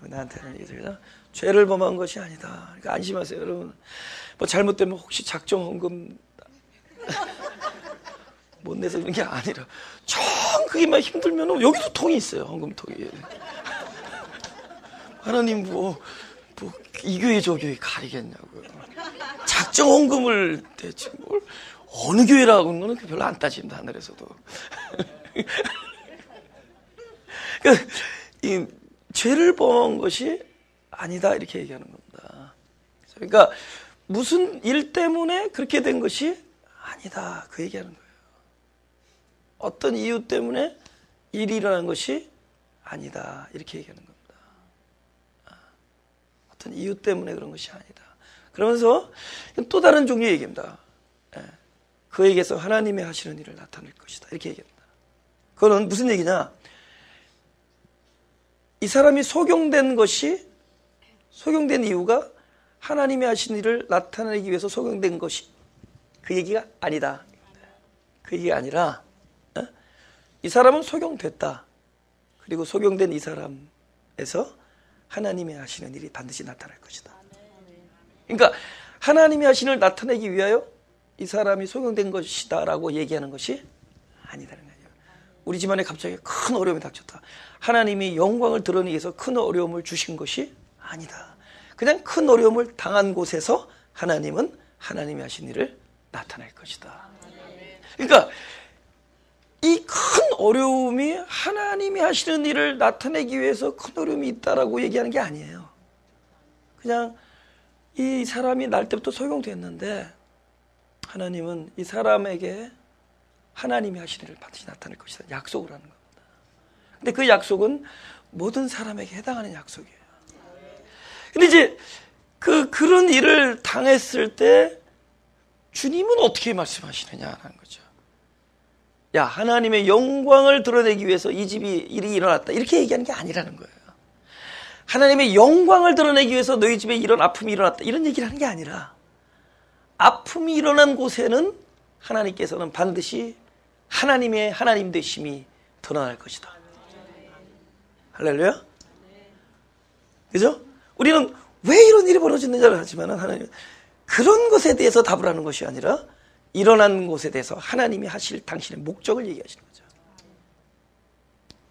[SPEAKER 1] 나한테 하는 얘기죠. 그죠? 죄를 범한 것이 아니다. 그러니까 안심하세요, 여러분. 뭐 잘못되면 혹시 작정헌금 못 내서 그런 게 아니라 정 그게 막 힘들면 여기도 통이 있어요. 헌금통이. 하나님 이 교회 저 교회 가리겠냐고요. 작정헌금을 대체 뭘 어느 교회라고 하는 거는 별로 안 따집니다. 하늘에서도. 그러니까 이 죄를 범한 것이 아니다 이렇게 얘기하는 겁니다. 그러니까 무슨 일 때문에 그렇게 된 것이 아니다 그 얘기하는 거예요. 어떤 이유 때문에 일이 일어난 것이 아니다 이렇게 얘기하는 겁니다. 어떤 이유 때문에 그런 것이 아니다. 그러면서 또 다른 종류의 얘기입니다. 그에게서 하나님의 하시는 일을 나타낼 것이다 이렇게 얘기합니다. 그거는 무슨 얘기냐? 이 사람이 소경된 이유가 하나님이 하신 일을 나타내기 위해서 소경된 것이 그 얘기가 아니다. 그 얘기가 아니라 이 사람은 소경됐다. 그리고 소경된 이 사람에서 하나님이 하시는 일이 반드시 나타날 것이다. 그러니까 하나님이 하시는 일을 나타내기 위하여 이 사람이 소경된 것이다 라고 얘기하는 것이 아니다는 거예요. 우리 집안에 갑자기 큰 어려움이 닥쳤다. 하나님이 영광을 드러내기 위해서 큰 어려움을 주신 것이 아니다. 그냥 큰 어려움을 당한 곳에서 하나님은 하나님이 하신 일을 나타낼 것이다. 그러니까 이 큰 어려움이 하나님이 하시는 일을 나타내기 위해서 큰 어려움이 있다라고 얘기하는 게 아니에요. 그냥 이 사람이 날 때부터 소경됐는데 하나님은 이 사람에게 하나님이 하시는 일을 반드시 나타낼 것이다. 약속을 하는 겁니다. 근데 그 약속은 모든 사람에게 해당하는 약속이에요. 근데 이제 그런 일을 당했을 때 주님은 어떻게 말씀하시느냐라는 거죠. 야, 하나님의 영광을 드러내기 위해서 이 집이 일이 일어났다. 이렇게 얘기하는 게 아니라는 거예요. 하나님의 영광을 드러내기 위해서 너희 집에 이런 아픔이 일어났다. 이런 얘기를 하는 게 아니라 아픔이 일어난 곳에는 하나님께서는 반드시 하나님의 하나님 되심이 드러날 것이다. 할렐루야? 그죠? 우리는 왜 이런 일이 벌어졌느냐를 하지만 하나님은 그런 것에 대해서 답을 하는 것이 아니라 일어난 것에 대해서 하나님이 하실 당신의 목적을 얘기하시는 거죠.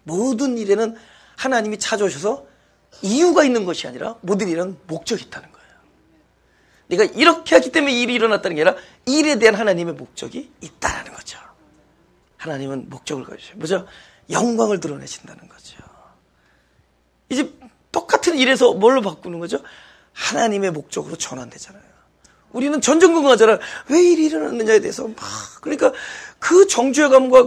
[SPEAKER 1] 모든 일에는 하나님이 찾아오셔서 이유가 있는 것이 아니라 모든 일은 목적이 있다는 거예요. 네가 이렇게 하기 때문에 일이 일어났다는 게 아니라 일에 대한 하나님의 목적이 있다는 거죠. 하나님은 목적을 가지셔요. 뭐죠? 영광을 드러내신다는 거죠. 이제 똑같은 일에서 뭘로 바꾸는 거죠? 하나님의 목적으로 전환되잖아요. 우리는 전전긍긍하잖아요. 왜 일이 일어났느냐에 대해서 막 그러니까 그 정죄감과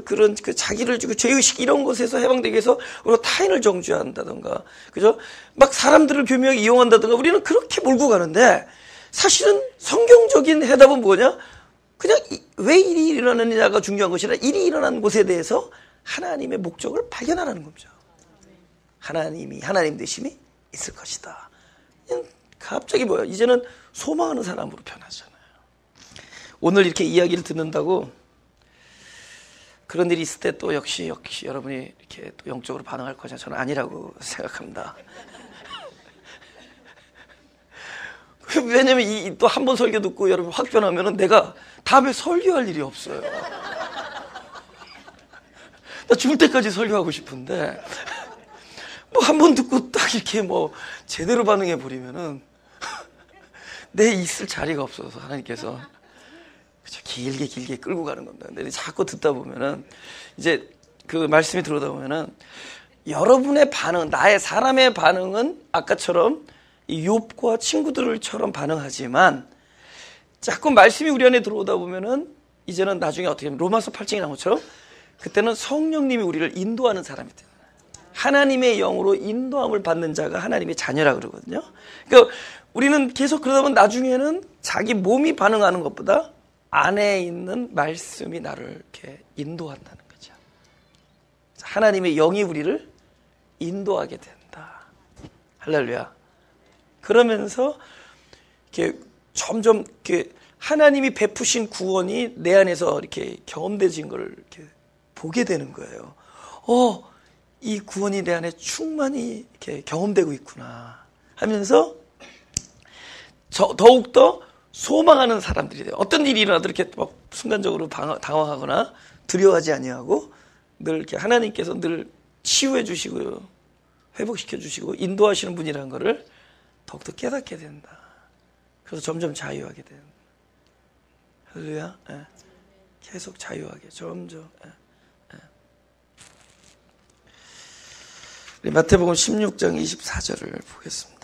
[SPEAKER 1] 그런 자기를 주고 죄의식 이런 것에서 해방되기 위해서 우리가 타인을 정죄한다든가, 그죠? 막 사람들을 교묘하게 이용한다든가 우리는 그렇게 몰고 가는데 사실은 성경적인 해답은 뭐냐? 그냥 왜 일이 일어나느냐가 중요한 것이 아니라 일이 일어난 곳에 대해서 하나님의 목적을 발견하라는 거죠. 하나님 되심이 있을 것이다. 갑자기 뭐야? 이제는 소망하는 사람으로 변하잖아요. 오늘 이렇게 이야기를 듣는다고 그런 일이 있을 때 또 역시 여러분이 이렇게 또 영적으로 반응할 것이 저는 아니라고 생각합니다. 왜냐면 또 한 번 설교 듣고 여러분 확 변하면은 내가 다음에 설교할 일이 없어요. 나 죽을 때까지 설교하고 싶은데 한 번 듣고 딱 이렇게 뭐 제대로 반응해 버리면은 내 있을 자리가 없어서 하나님께서 길게 끌고 가는 겁니다. 근데 자꾸 듣다 보면은 이제 그 말씀이 들어오다 보면은 여러분의 반응, 나의 사람의 반응은 아까처럼 이 욥과 친구들처럼 반응하지만 자꾸 말씀이 우리 안에 들어오다 보면은 이제는 나중에 어떻게 하면 로마서 8장에 나온 것처럼 그때는 성령님이 우리를 인도하는 사람이 돼요. 하나님의 영으로 인도함을 받는 자가 하나님의 자녀라 그러거든요. 그러니까 우리는 계속 그러다 보면 나중에는 자기 몸이 반응하는 것보다 안에 있는 말씀이 나를 이렇게 인도한다는 거죠. 하나님의 영이 우리를 인도하게 된다. 할렐루야. 그러면서 이렇게 점점 이렇게 하나님이 베푸신 구원이 내 안에서 이렇게 경험되진 걸 이렇게 보게 되는 거예요. 이 구원이 내 안에 충만히 이렇게 경험되고 있구나 하면서 더욱더 소망하는 사람들이 돼요. 어떤 일이 일어나도 이렇게 막 순간적으로 당황하거나 두려워하지 아니하고 늘 이렇게 하나님께서 늘 치유해 주시고 회복시켜 주시고 인도하시는 분이라는 것을 더욱더 깨닫게 된다. 그래서 점점 자유하게 된다. 할렐루야. 예. 계속 자유하게 점점. 예. 우리 마태복음 16장 24절을 보겠습니다.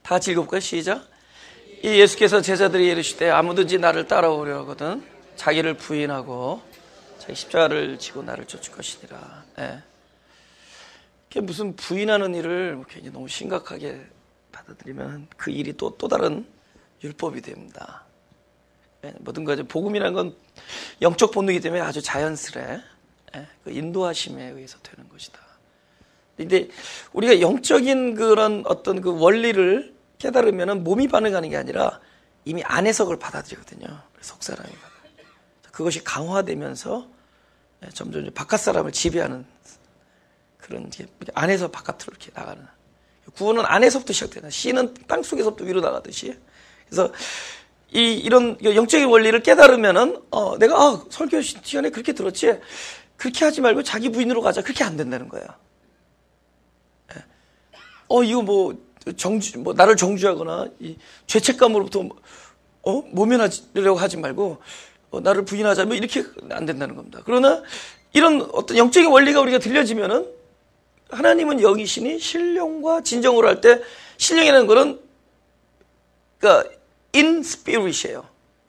[SPEAKER 1] 다 같이 읽어볼까요? 시작. 이 예수께서 제자들이 이르시되 아무든지 나를 따라오려 하거든 자기를 부인하고 자기 십자가를 지고 나를 쫓을 것이니라. 예. 그게 무슨 부인하는 일을 굉장히 너무 심각하게 받아들이면 그 일이 또 다른 율법이 됩니다. 예. 모든 거 복음이라는 건 영적 본능이기 때문에 아주 자연스레 그 인도하심에 의해서 되는 것이다. 근데 우리가 영적인 그런 어떤 그 원리를 깨달으면 몸이 반응하는 게 아니라 이미 안에서 그걸 받아들이거든요. 속 사람이 그것이 강화되면서 점점 바깥 사람을 지배하는 그런 안에서 바깥으로 이렇게 나가는 구원은 안에서부터 시작되는 씨는 땅 속에서부터 위로 나가듯이 그래서 이런 영적인 원리를 깨달으면은 내가 설교 시간에 그렇게 들었지 그렇게 하지 말고 자기 부인으로 가자 그렇게 안 된다는 거예요. 이거 뭐 나를 정죄하거나 이 죄책감으로부터 모면하려고 하지 말고 나를 부인하자 뭐 이렇게 안 된다는 겁니다. 그러나 이런 어떤 영적인 원리가 우리가 들려지면은 하나님은 영이시니 신령과 진정으로 할 때 신령이라는 거는 그러니까 in spirit이에요.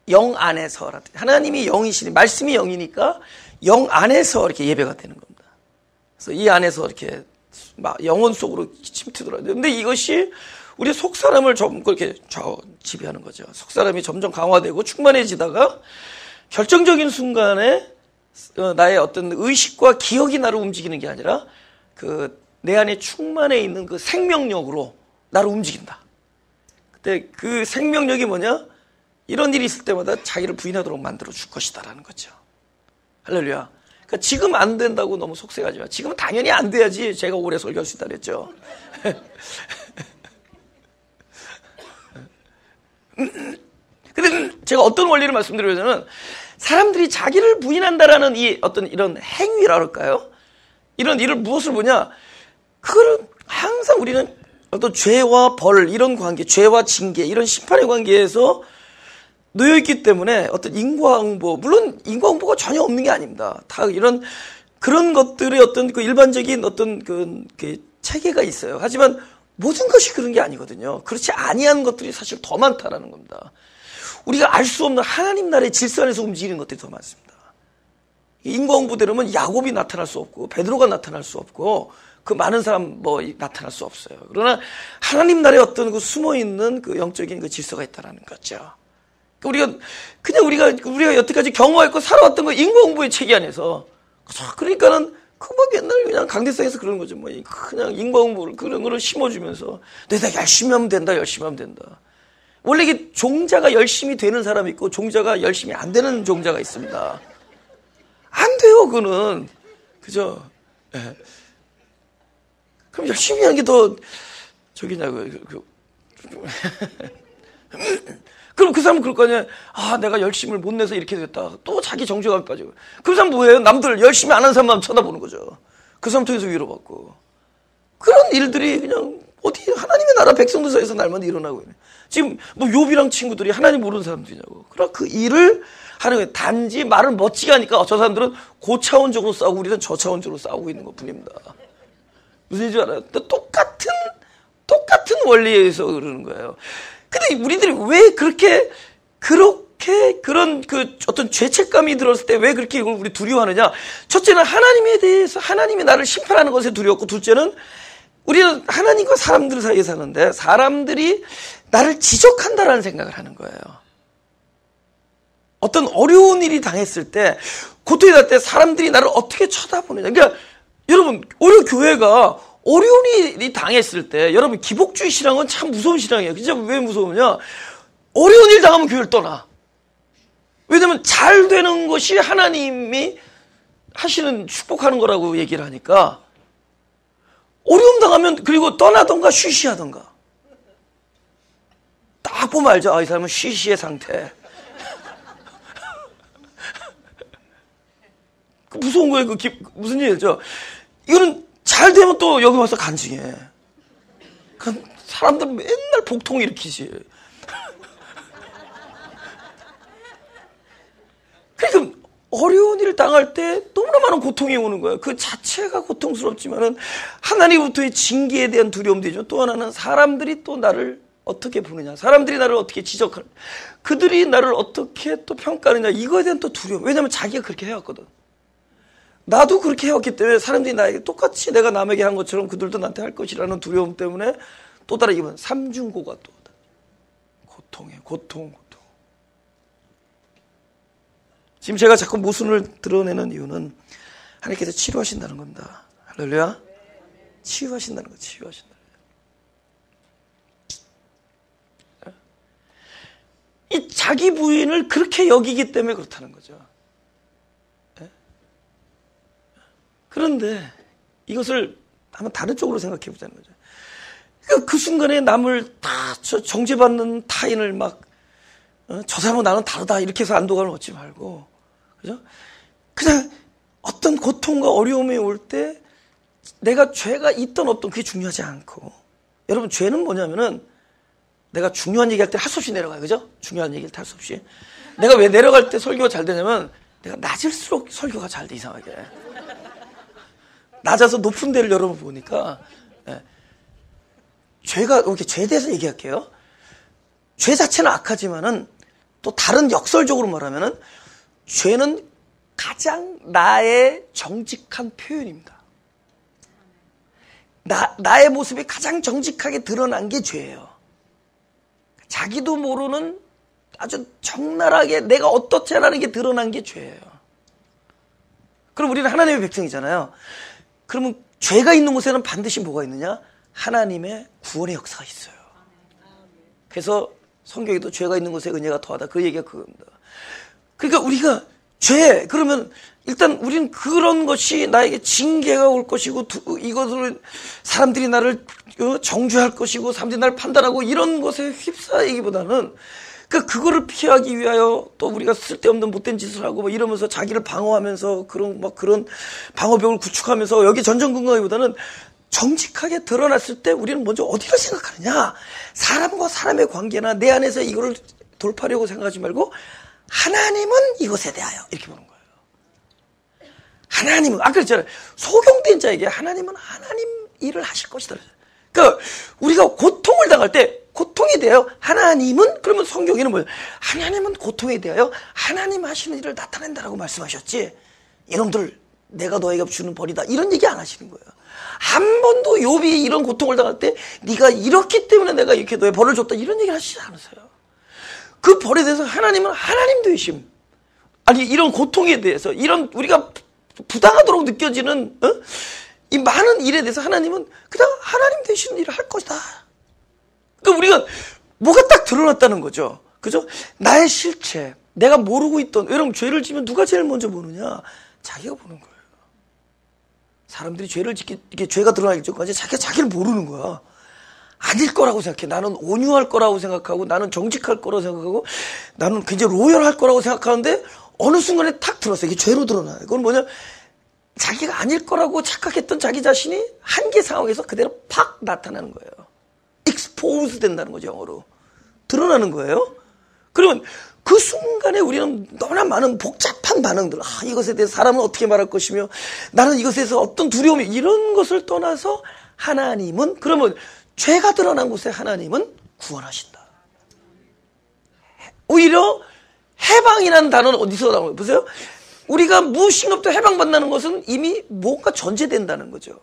[SPEAKER 1] 영 안에서 하나님이 영이시니 말씀이 영이니까 영 안에서 이렇게 예배가 되는 겁니다. 그래서 이 안에서 이렇게 막 영혼 속으로 침투들어야 돼요. 근데 이것이 우리 속 사람을 좀 그렇게 지배하는 거죠. 속 사람이 점점 강화되고 충만해지다가 결정적인 순간에 나의 어떤 의식과 기억이 나를 움직이는 게 아니라 그 내 안에 충만해 있는 그 생명력으로 나를 움직인다. 그때 그 생명력이 뭐냐? 이런 일이 있을 때마다 자기를 부인하도록 만들어 줄 것이다라는 거죠. 할렐루야. 그러니까 지금 안 된다고 너무 속색하지 마. 지금은 당연히 안 돼야지 제가 오래 설교할 수 있다 그랬죠. 근데 제가 어떤 원리를 말씀드리냐면 사람들이 자기를 부인한다라는 이 어떤 이런 행위라 할까요? 이런 일을 무엇을 보냐? 그걸 항상 우리는 어떤 죄와 벌 이런 관계, 죄와 징계 이런 심판의 관계에서 놓여 있기 때문에 어떤 인과응보, 물론 인과응보가 전혀 없는 게 아닙니다. 다 이런 그런 것들의 어떤 그 일반적인 어떤 그 체계가 있어요. 하지만 모든 것이 그런 게 아니거든요. 그렇지 아니한 것들이 사실 더 많다라는 겁니다. 우리가 알 수 없는 하나님 나라의 질서 안에서 움직이는 것들이 더 많습니다. 인과응보대로면 야곱이 나타날 수 없고 베드로가 나타날 수 없고 그 많은 사람 나타날 수 없어요. 그러나 하나님 나라의 어떤 그 숨어 있는 그 영적인 그 질서가 있다라는 거죠. 우리가 여태까지 경험했고 살아왔던 거 인과응보의 체계 안에서 그러니까는 옛날 그냥 강대상에서 그러는 거죠. 그냥 인과응보를 그런 거를 심어주면서 내가 열심히 하면 된다. 원래 이게 종자가 열심히 되는 사람이 있고 종자가 열심히 안 되는 종자가 있습니다. 안 돼요, 그거는. 그죠? 네. 그럼 열심히 하는 게 더 저기냐고요. 그럼 그 사람은 그럴 거 아니에요. 아, 내가 열심을 못 내서 이렇게 됐다. 또 자기 정죄감 빠지고. 그 사람 뭐예요? 남들 열심히 안 하는 사람만 쳐다보는 거죠. 그 사람 통해서 위로받고. 그런 일들이 그냥 어디 하나님의 나라 백성들 사이에서 날마다 일어나고 있네. 지금 뭐 욥이랑 친구들이 하나님 모르는 사람들이냐고. 그러나 그 일을 하는 거예요. 단지 말을 멋지게 하니까 저 사람들은 고차원적으로 싸우고 우리는 저차원적으로 싸우고 있는 것 뿐입니다. 무슨 일인지 알아요? 똑같은 원리에 의해서 그러는 거예요. 근데 우리들이 왜 그렇게 그런 그 어떤 죄책감이 들었을 때 왜 그렇게 이걸 우리 두려워하느냐? 첫째는 하나님에 대해서 하나님이 나를 심판하는 것에 두려웠고, 둘째는 우리는 하나님과 사람들 사이에 사는데 사람들이 나를 지적한다라는 생각을 하는 거예요. 어떤 어려운 일이 당했을 때, 고통이 날 때 사람들이 나를 어떻게 쳐다보느냐. 그러니까 여러분, 우리 교회가 어려운 일이 당했을 때, 여러분, 기복주의 신앙은 참 무서운 신앙이에요. 진짜 왜 무서우냐? 어려운 일 당하면 교회를 떠나. 왜냐면 잘 되는 것이 하나님이 하시는 축복하는 거라고 얘기를 하니까, 어려움 당하면 그리고 떠나던가 쉬쉬하던가. 딱 보면 알죠. 아, 이 사람은 쉬쉬의 상태. 무서운 거예요. 무슨 일이죠? 이거는 잘 되면 또 여기 와서 간증해. 그 사람들 맨날 복통 일으키지. 그러니까 어려운 일을 당할 때 너무나 많은 고통이 오는 거예요. 그 자체가 고통스럽지만은 하나님부터의 징계에 대한 두려움도 있죠. 또 하나는 사람들이 또 나를 어떻게 보느냐, 사람들이 나를 어떻게 지적하느냐, 그들이 나를 어떻게 또 평가하느냐, 이거에 대한 또 두려움. 왜냐하면 자기가 그렇게 해왔거든. 나도 그렇게 해왔기 때문에 사람들이 나에게 똑같이 내가 남에게 한 것처럼 그들도 나한테 할 것이라는 두려움 때문에 또 다른 이번 삼중고가 또 고통에 고통. 지금 제가 자꾸 모순을 드러내는 이유는 하나님께서 치료하신다는 겁니다. 할렐루야. 치유하신다는 거예요. 치유하신다는 거예요. 이 자기 부인을 그렇게 여기기 때문에 그렇다는 거죠. 그런데 이것을 한번 다른 쪽으로 생각해 보자는 거죠. 그러니까 그 순간에 남을 다 정죄받는 타인을 막 저 사람은 나는 다르다 이렇게 해서 안도감을 얻지 말고, 그죠? 그냥 어떤 고통과 어려움이 올 때 내가 죄가 있던 없던 그게 중요하지 않고, 여러분 죄는 뭐냐면은 내가 중요한 얘기할 때 할 수 없이 내려가요. 그죠? 중요한 얘기를 할 수 없이. 내가 왜 내려갈 때 설교가 잘 되냐면 내가 낮을수록 설교가 잘 돼, 이상하게. 낮아서 높은 데를 여러분 보니까, 죄가, 이렇게 죄에 대해서 얘기할게요. 죄 자체는 악하지만은 또 다른 역설적으로 말하면은 죄는 가장 나의 정직한 표현입니다. 나의 모습이 가장 정직하게 드러난 게 죄예요. 자기도 모르는 아주 적나라하게 내가 어떻지라는 게 드러난 게 죄예요. 그럼 우리는 하나님의 백성이잖아요. 그러면 죄가 있는 곳에는 반드시 뭐가 있느냐? 하나님의 구원의 역사가 있어요. 그래서 성경에도 죄가 있는 곳에 은혜가 더하다, 그 얘기가 그겁니다. 그러니까 우리가 죄, 그러면 일단 우리는 그런 것이 나에게 징계가 올 것이고, 이것으로 사람들이 나를 정죄할 것이고, 사람들이 나를 판단하고 이런 것에 휩싸이기보다는 그거를 피하기 위하여 또 우리가 쓸데없는 못된 짓을 하고 이러면서 자기를 방어하면서 그런 방어벽을 구축하면서 여기 전전긍긍하기보다는 정직하게 드러났을 때 우리는 먼저 어디를 생각하느냐? 사람과 사람의 관계나 내 안에서 이거를 돌파하려고 생각하지 말고 하나님은 이것에 대하여 이렇게 보는 거예요. 하나님은, 아까 그랬잖아요. 소경된 자에게 하나님은 하나님 일을 하실 것이다. 그러니까 우리가 고통을 당할 때 고통에 대하여 하나님은, 그러면 성경에는 뭐예요? 하나님은 고통에 대하여 하나님 하시는 일을 나타낸다라고 말씀하셨지, 이놈들 내가 너에게 주는 벌이다 이런 얘기 안 하시는 거예요. 한 번도 욥이 이런 고통을 당할 때 네가 이렇기 때문에 내가 이렇게 너의 벌을 줬다 이런 얘기를 하시지 않으세요. 그 벌에 대해서 하나님은 하나님 되심, 아니 이런 고통에 대해서 이런 우리가 부당하도록 느껴지는 이 많은 일에 대해서 하나님은 그냥 하나님 되시는 일을 할 것이다. 그러니까 우리가 뭐가 딱 드러났다는 거죠. 그죠? 나의 실체, 내가 모르고 있던, 여러분 죄를 지면 누가 제일 먼저 보느냐? 자기가 보는 거예요. 사람들이 죄를 짓기, 이게 죄가 드러나기 전까지 자기가 자기를 모르는 거야. 아닐 거라고 생각해. 나는 온유할 거라고 생각하고, 나는 정직할 거라고 생각하고, 나는 굉장히 로열할 거라고 생각하는데 어느 순간에 탁 들었어. 이게 죄로 드러나. 이건 뭐냐? 자기가 아닐 거라고 착각했던 자기 자신이 한계 상황에서 그대로 팍 나타나는 거예요. expose 된다는 거죠, 영어로. 드러나는 거예요. 그러면 그 순간에 우리는 너무나 많은 복잡한 반응들, 이것에 대해서 사람은 어떻게 말할 것이며, 나는 이것에 대해서 어떤 두려움이, 이런 것을 떠나서 하나님은, 그러면 죄가 드러난 곳에 하나님은 구원하신다. 오히려 해방이라는 단어는 어디서 나오는 거예요? 보세요. 우리가 무엇인가부터 해방받는 것은 이미 뭔가 전제된다는 거죠.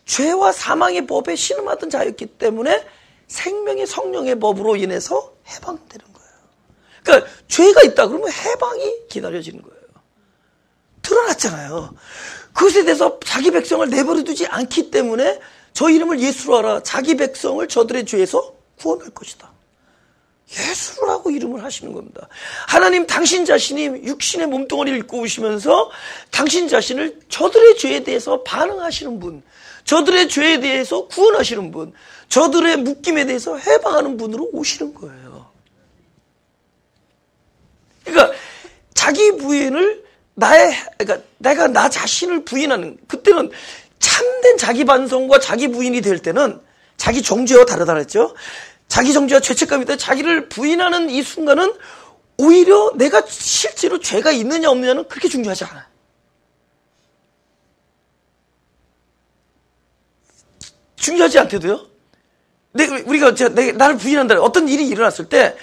[SPEAKER 1] 죄와 사망의 법에 신음하던 자였기 때문에 생명의 성령의 법으로 인해서 해방되는 거예요. 그러니까 죄가 있다 그러면 해방이 기다려지는 거예요. 드러났잖아요. 그것에 대해서 자기 백성을 내버려 두지 않기 때문에 저 이름을 예수로 하라. 자기 백성을 저들의 죄에서 구원할 것이다. 예수라고 이름을 하시는 겁니다. 하나님 당신 자신이 육신의 몸뚱아리를 입고 오시면서 당신 자신을 저들의 죄에 대해서 반응하시는 분, 저들의 죄에 대해서 구원하시는 분, 저들의 묶임에 대해서 해방하는 분으로 오시는 거예요. 그러니까 자기 부인을 그러니까 내가 나 자신을 부인하는, 그때는 참된 자기 반성과 자기 부인이 될 때는 자기 정죄와 다르다 그랬죠. 자기 정죄와 죄책감이 때 자기를 부인하는 이 순간은 오히려 내가 실제로 죄가 있느냐 없느냐는 그렇게 중요하지 않아요. 중요하지 않대도요. 우리가 나를 부인한다. 어떤 일이 일어났을 때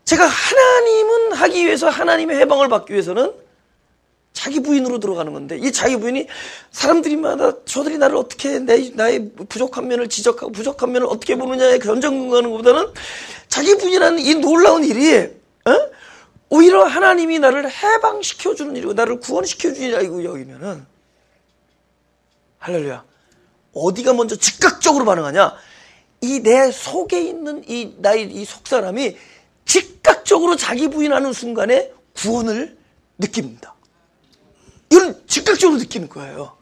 [SPEAKER 1] 제가 하나님은 하기 위해서, 하나님의 해방을 받기 위해서는 자기 부인으로 들어가는 건데, 이 자기 부인이 사람들이마다 저들이 나를 어떻게 나의 부족한 면을 지적하고 부족한 면을 어떻게 보느냐에 견적하는 것보다는 자기 부인이라는 이 놀라운 일이 오히려 하나님이 나를 해방시켜주는 일이고 나를 구원시켜주는 일이고 여기면은, 할렐루야, 어디가 먼저 즉각적으로 반응하냐? 이 내 속에 있는 나의 이 속사람이 즉각적으로 자기 부인하는 순간에 구원을 느낍니다. 이건 즉각적으로 느끼는 거예요.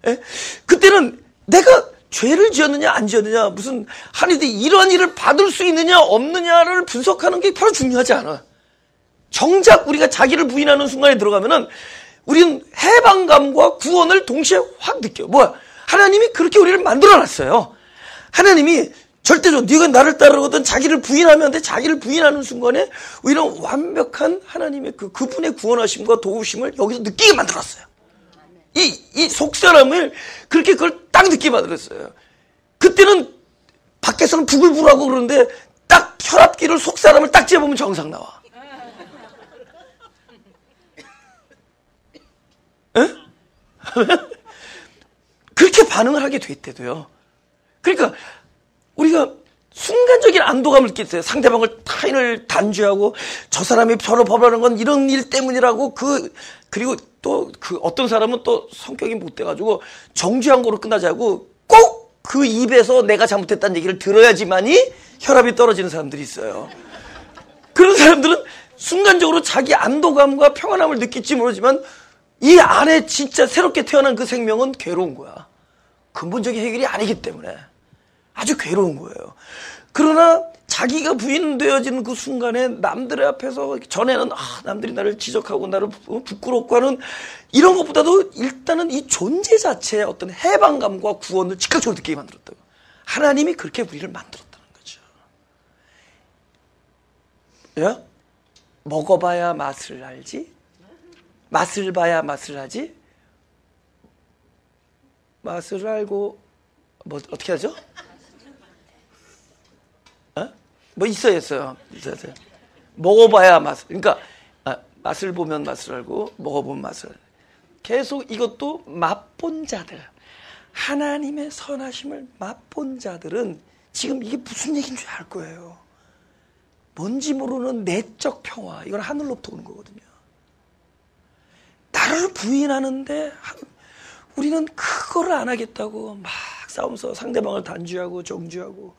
[SPEAKER 1] 예? 그때는 내가 죄를 지었느냐 안 지었느냐, 무슨 하나님이 이러한 일을 받을 수 있느냐 없느냐를 분석하는 게 별로 중요하지 않아. 정작 우리가 자기를 부인하는 순간에 들어가면은 우리는 해방감과 구원을 동시에 확 느껴요. 뭐야? 하나님이 그렇게 우리를 만들어놨어요. 하나님이 절대로 네가 나를 따르거든 자기를 부인하면 안 돼. 자기를 부인하는 순간에 이런 완벽한 하나님의 그분의 구원하심과 도우심을 여기서 느끼게 만들었어요. 이 속사람을 그렇게 그걸 딱 느끼게 만들었어요. 그때는 밖에서는 부글부글하고 그러는데 딱 혈압기를 속사람을 딱 재보면 정상 나와. 에? 그렇게 반응을 하게 됐대도요. 그러니까 우리가 순간적인 안도감을 느꼈어요. 상대방을 타인을 단죄하고 저 사람이 저를 법하는 건 이런 일 때문이라고 그리고 또 어떤 사람은 또 성격이 못돼가지고 정죄한 거로 끝나지 않고 꼭 그 입에서 내가 잘못했다는 얘기를 들어야지만이 혈압이 떨어지는 사람들이 있어요. 그런 사람들은 순간적으로 자기 안도감과 평안함을 느낄지 모르지만 이 안에 진짜 새롭게 태어난 그 생명은 괴로운 거야. 근본적인 해결이 아니기 때문에 아주 괴로운 거예요. 그러나 자기가 부인되어지는 그 순간에 남들의 앞에서 전에는 남들이 나를 지적하고 나를 부끄럽고 하는 이런 것보다도 일단은 이 존재 자체의 어떤 해방감과 구원을 즉각적으로 느끼게 만들었다고. 하나님이 그렇게 우리를 만들었다는 거죠. 예? 먹어봐야 맛을 알지? 맛을 봐야 맛을 하지? 맛을 알고 뭐 어떻게 하죠? 뭐 있어요. 먹어봐야 맛을. 그러니까 맛을 보면 맛을 알고 먹어보면 맛을. 계속 이것도 맛본 자들, 하나님의 선하심을 맛본 자들은 지금 이게 무슨 얘기인 줄 알 거예요. 뭔지 모르는 내적 평화, 이건 하늘로부터 오는 거거든요. 나를 부인하는데 우리는 그거를 안 하겠다고 막 싸우면서 상대방을 단죄하고 정죄하고,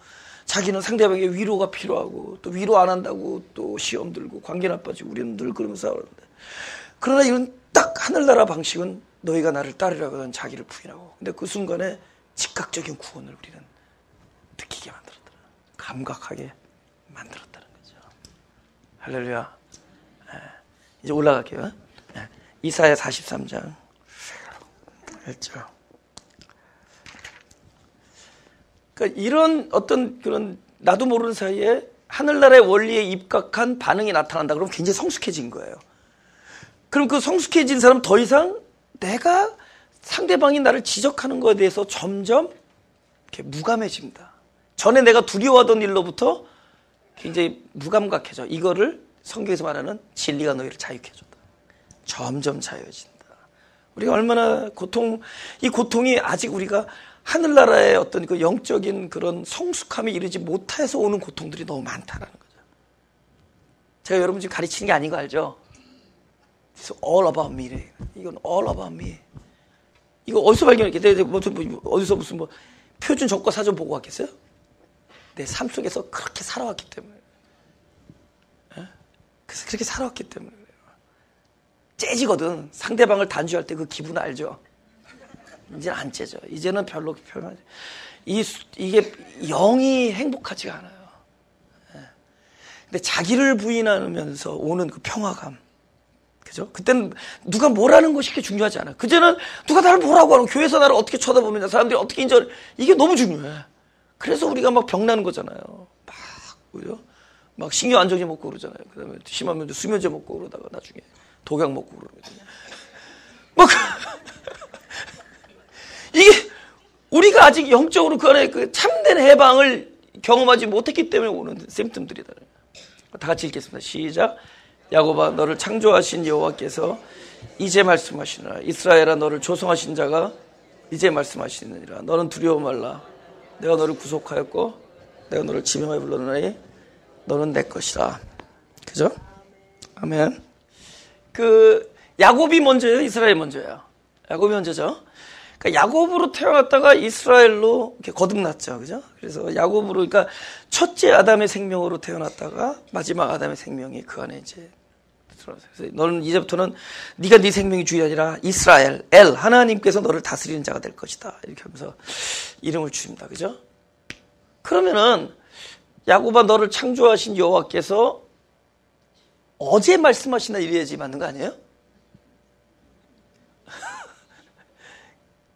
[SPEAKER 1] 자기는 상대방의 위로가 필요하고 또 위로 안 한다고 또 시험 들고 관계 나빠지고, 우리는 늘 그러면서 싸우는데, 그러나 이런 딱 하늘나라 방식은 너희가 나를 따르라거든 자기를 부인하고, 근데 그 순간에 즉각적인 구원을 우리는 느끼게 만들었더라. 감각하게 만들었다는 거죠. 할렐루야. 이제 올라갈게요. 이사야 43장 1절. 그러니까 이런 어떤 그런 나도 모르는 사이에 하늘나라의 원리에 입각한 반응이 나타난다. 그러면 굉장히 성숙해진 거예요. 그럼 그 성숙해진 사람 더 이상 내가 상대방이 나를 지적하는 것에 대해서 점점 이렇게 무감해집니다. 전에 내가 두려워하던 일로부터 굉장히 무감각해져. 이거를 성경에서 말하는 진리가 너희를 자유케 해줬다. 점점 자유해진다. 우리가 얼마나 이 고통이 아직 우리가 하늘나라의 어떤 그 영적인 그런 성숙함에 이르지 못해서 오는 고통들이 너무 많다라는 거죠. 제가 여러분 지금 가르치는 게 아닌 거 알죠? It's all about me. 이건 all about me. 이거 어디서 발견했겠어요? 어디서 무슨 뭐 표준 정과 사전 보고 왔겠어요? 내 삶 속에서 그렇게 살아왔기 때문에. 그래서 그렇게 살아왔기 때문에. 째지거든. 상대방을 단죄할 때 그 기분 알죠? 이제는 안 째져. 이제는 별로 표현하지. 이게 영이 행복하지가 않아요. 근데 자기를 부인하면서 오는 그 평화감. 그죠? 그때는 누가 뭐라는 것이 그렇게 중요하지 않아. 그제는 누가 나를 뭐라고 하는, 교회에서 나를 어떻게 쳐다보느냐, 사람들이 어떻게 인정을, 이게 너무 중요해. 그래서 우리가 막 병나는 거잖아요. 그죠? 막 신경 안정제 먹고 그러잖아요. 그 다음에 심하면 수면제 먹고 그러다가 나중에 독약 먹고 그러거든요. 막, 이게, 우리가 아직 영적으로 그 안에 그 참된 해방을 경험하지 못했기 때문에 오는 셈뜸들이다. 다 같이 읽겠습니다. 시작. 야곱아, 너를 창조하신 여호와께서 이제 말씀하시느라. 이스라엘아, 너를 조성하신 자가 이제 말씀하시느니라. 너는 두려워 말라. 내가 너를 구속하였고 내가 너를 지명하여 불렀느니 너는 내 것이라. 그죠? 아멘. 야곱이 먼저예요? 이스라엘이 먼저예요? 야곱이 먼저죠. 그러니까 야곱으로 태어났다가 이스라엘로 이렇게 거듭났죠. 그죠? 그래서 야곱으로, 그러니까 첫째 아담의 생명으로 태어났다가 마지막 아담의 생명이 그 안에 이제 들어왔어요. 그래서 너는 이제부터는 네가 네 생명이 주이 아니라 이스라엘, 하나님께서 너를 다스리는 자가 될 것이다. 이렇게 하면서 이름을 주십니다. 그죠? 그러면은 야곱아, 너를 창조하신 여호와께서 어제 말씀하시나 이래야지 맞는 거 아니에요?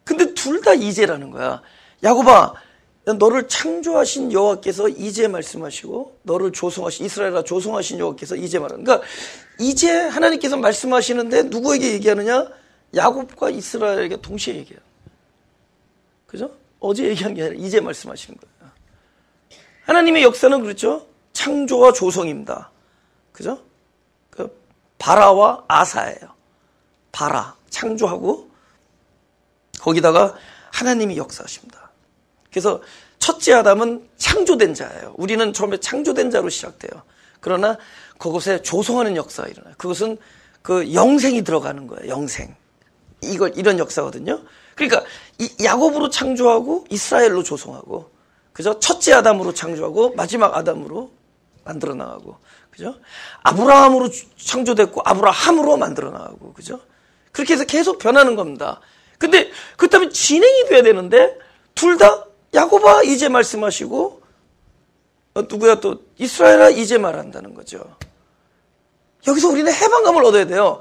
[SPEAKER 1] 근데 둘 다 이제라는 거야. 야곱아, 너를 창조하신 여호와께서 이제 말씀하시고 너를 조성하신, 이스라엘아 조성하신 여호와께서 이제 말하는. 그러니까 이제 하나님께서 말씀하시는데 누구에게 얘기하느냐? 야곱과 이스라엘에게 동시에 얘기해요. 그죠? 어제 얘기한 게 아니라 이제 말씀하시는 거예요. 하나님의 역사는 그렇죠? 창조와 조성입니다. 그죠? 바라와 아사예요. 바라, 창조하고 거기다가 하나님이 역사하십니다. 그래서 첫째 아담은 창조된 자예요. 우리는 처음에 창조된 자로 시작돼요. 그러나 그것에 조성하는 역사가 일어나요. 그것은 그 영생이 들어가는 거예요. 영생. 이런 역사거든요. 그러니까 야곱으로 창조하고 이스라엘로 조성하고, 그죠? 첫째 아담으로 창조하고 마지막 아담으로 만들어 나가고, 그죠? 아브라함으로 창조됐고 아브라함으로 만들어 나가고, 그죠? 그렇게 해서 계속 변하는 겁니다. 근데 그렇다면 진행이 돼야 되는데 둘 다 야곱아 이제 말씀하시고 누구야 또 이스라엘아 이제 말한다는 거죠. 여기서 우리는 해방감을 얻어야 돼요.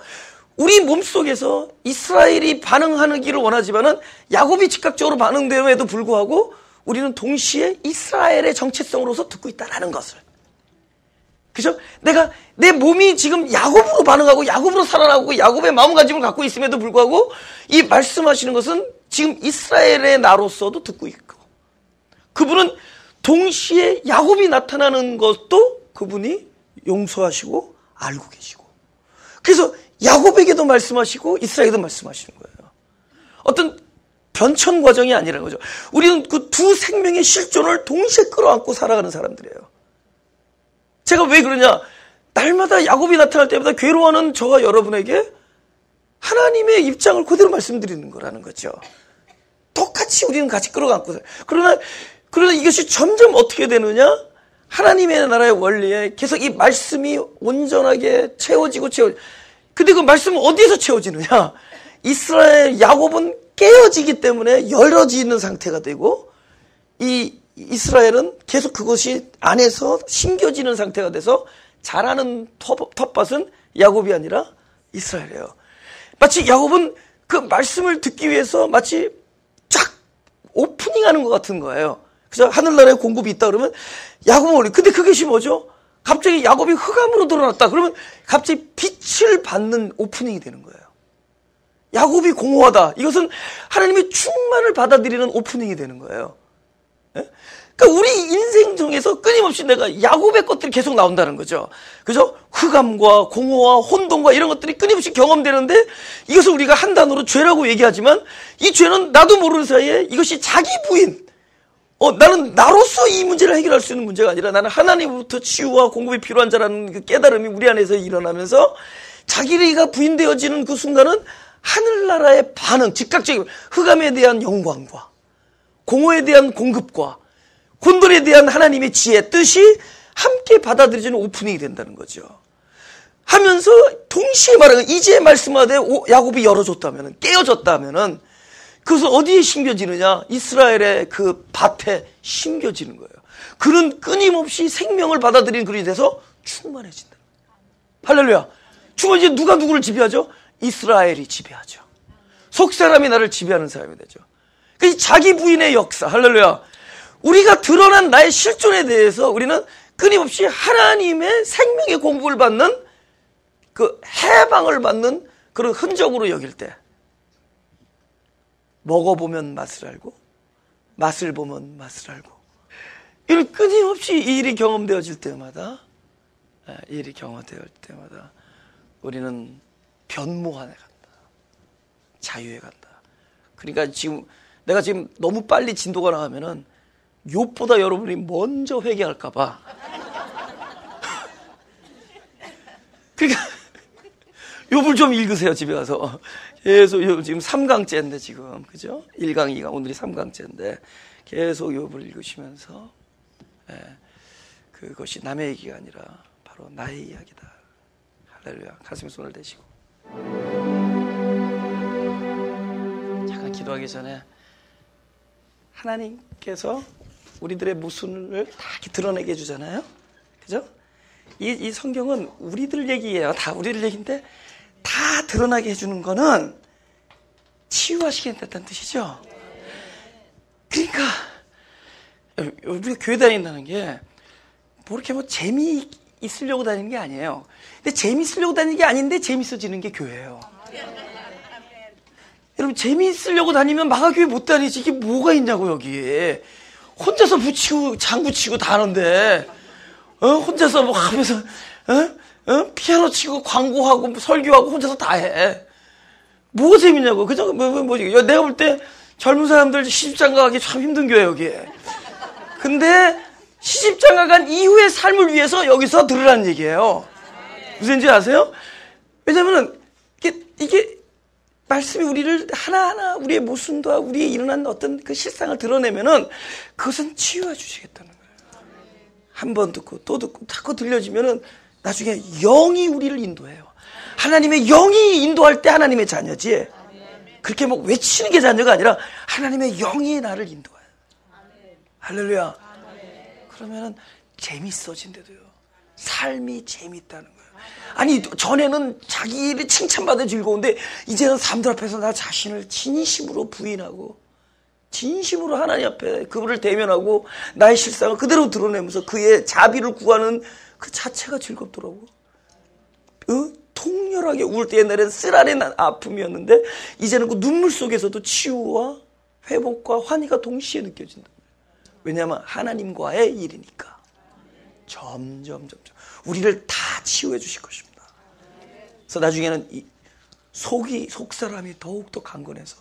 [SPEAKER 1] 우리 몸속에서 이스라엘이 반응하기를 원하지만은 야곱이 즉각적으로 반응됨에도 불구하고 우리는 동시에 이스라엘의 정체성으로서 듣고 있다라는 것을. 그죠? 내 몸이 지금 야곱으로 반응하고 야곱으로 살아나고 야곱의 마음가짐을 갖고 있음에도 불구하고 이 말씀하시는 것은 지금 이스라엘의 나로서도 듣고 있고, 그분은 동시에 야곱이 나타나는 것도 그분이 용서하시고 알고 계시고, 그래서 야곱에게도 말씀하시고 이스라엘에게도 말씀하시는 거예요. 어떤 변천 과정이 아니라는 거죠. 우리는 그 두 생명의 실존을 동시에 끌어안고 살아가는 사람들이에요. 제가 왜 그러냐? 날마다 야곱이 나타날 때마다 괴로워하는 저와 여러분에게 하나님의 입장을 그대로 말씀드리는 거라는 거죠. 똑같이 우리는 같이 끌어안고 살아요. 그러나 이것이 점점 어떻게 되느냐? 하나님의 나라의 원리에 계속 이 말씀이 온전하게 채워지고. 근데 그 말씀은 어디에서 채워지느냐? 이스라엘 야곱은 깨어지기 때문에 열어지는 상태가 되고, 이 이스라엘은 계속 그것이 안에서 심겨지는 상태가 돼서 자라는 텃밭은 야곱이 아니라 이스라엘이에요. 마치 야곱은 그 말씀을 듣기 위해서 마치 쫙 오프닝하는 것 같은 거예요. 그래서 하늘나라에 공급이 있다 그러면 야곱은 원래 근데 그것이 뭐죠? 갑자기 야곱이 흑암으로 드러났다 그러면 갑자기 빛을 받는 오프닝이 되는 거예요. 야곱이 공허하다. 이것은 하나님의 충만을 받아들이는 오프닝이 되는 거예요. 예? 그러니까 우리 인생 중에서 끊임없이 내가 야곱의 것들이 계속 나온다는 거죠. 그죠? 흑암과 공허와 혼돈과 이런 것들이 끊임없이 경험되는데 이것을 우리가 한 단어로 죄라고 얘기하지만 이 죄는 나도 모르는 사이에 이것이 자기 부인. 나는 나로서 이 문제를 해결할 수 있는 문제가 아니라 나는 하나님으로부터 치유와 공급이 필요한 자라는 그 깨달음이 우리 안에서 일어나면서 자기가 부인되어지는 그 순간은 하늘나라의 반응, 즉각적인 흑암에 대한 영광과 공허에 대한 공급과 혼돈에 대한 하나님의 지혜, 뜻이 함께 받아들여지는 오프닝이 된다는 거죠. 하면서 동시에 말하는 이제 말씀하되 야곱이 열어줬다면, 깨어졌다면 그것은 어디에 심겨지느냐? 이스라엘의 그 밭에 심겨지는 거예요. 그는 끊임없이 생명을 받아들이는 그릇이 돼서 충만해진다. 할렐루야. 충만히 이제 누가 누구를 지배하죠? 이스라엘이 지배하죠. 속 사람이 나를 지배하는 사람이 되죠. 그 자기 부인의 역사. 할렐루야. 우리가 드러난 나의 실존에 대해서 우리는 끊임없이 하나님의 생명의 공급을 받는 그 해방을 받는 그런 흔적으로 여길 때 먹어보면 맛을 알고 맛을 보면 맛을 알고 이런 끊임없이 이 일이 경험되어질 때마다 우리는 변모안에 간다. 자유에 간다. 그러니까 내가 지금 너무 빨리 진도가 나가면은 욥보다 여러분이 먼저 회개할까봐. 그러니까 욥을 좀 읽으세요, 집에 가서. 계속 지금 3강째인데 지금 그죠? 1강, 2강 오늘이 3강째인데 계속 욥을 읽으시면서 그것이 남의 얘기가 아니라 바로 나의 이야기다. 할렐루야. 가슴에 손을 대시고 잠깐 기도하기 전에 하나님께서 우리들의 모순을 다 이렇게 드러내게 해주잖아요. 그죠? 이 성경은 우리들 얘기예요. 다 우리들 얘기인데 다 드러나게 해주는 거는 치유하시겠다는 뜻이죠. 그러니까 우리가 교회 다닌다는 게 뭐 이렇게 뭐 재미있으려고 다니는 게 아니에요. 근데 재미있으려고 다니는 게 아닌데 재밌어지는 게 교회예요. 여러분 재미있으려고 다니면 마가교회 못 다니지. 이게 뭐가 있냐고 여기에. 혼자서 붙이고 장 붙이고 다 하는데 혼자서 뭐 하면서 피아노 치고 광고하고 설교하고 혼자서 다 해. 뭐가 재밌냐고. 그죠? 내가 볼 때 젊은 사람들 시집장가 가기 참 힘든 교회 여기에. 근데 시집장가 간 이후의 삶을 위해서 여기서 들으라는 얘기예요. 무슨 얘기인지 아세요? 왜냐면은 이게 말씀이 우리를 하나하나 우리의 모순과 우리의 일어난 어떤 그 실상을 드러내면은 그것은 치유해 주시겠다는 거예요. 한 번 듣고 또 듣고 자꾸 들려지면은 나중에 영이 우리를 인도해요. 하나님의 영이 인도할 때 하나님의 자녀지. 그렇게 뭐 외치는 게 자녀가 아니라 하나님의 영이 나를 인도해요. 할렐루야. 그러면은 재밌어진대도요. 삶이 재밌다는 거예요. 아니 전에는 자기 일이 칭찬받아 즐거운데 이제는 사람들 앞에서 나 자신을 진심으로 부인하고 진심으로 하나님 앞에 그분을 대면하고 나의 실상을 그대로 드러내면서 그의 자비를 구하는 그 자체가 즐겁더라고. 통렬하게 울 때 옛날에는 쓰라린 아픔이었는데 이제는 그 눈물 속에서도 치유와 회복과 환희가 동시에 느껴진다. 왜냐하면 하나님과의 일이니까. 점점 우리를 다 치유해 주실 것입니다. 그래서 나중에는 속 사람이 더욱더 강건해서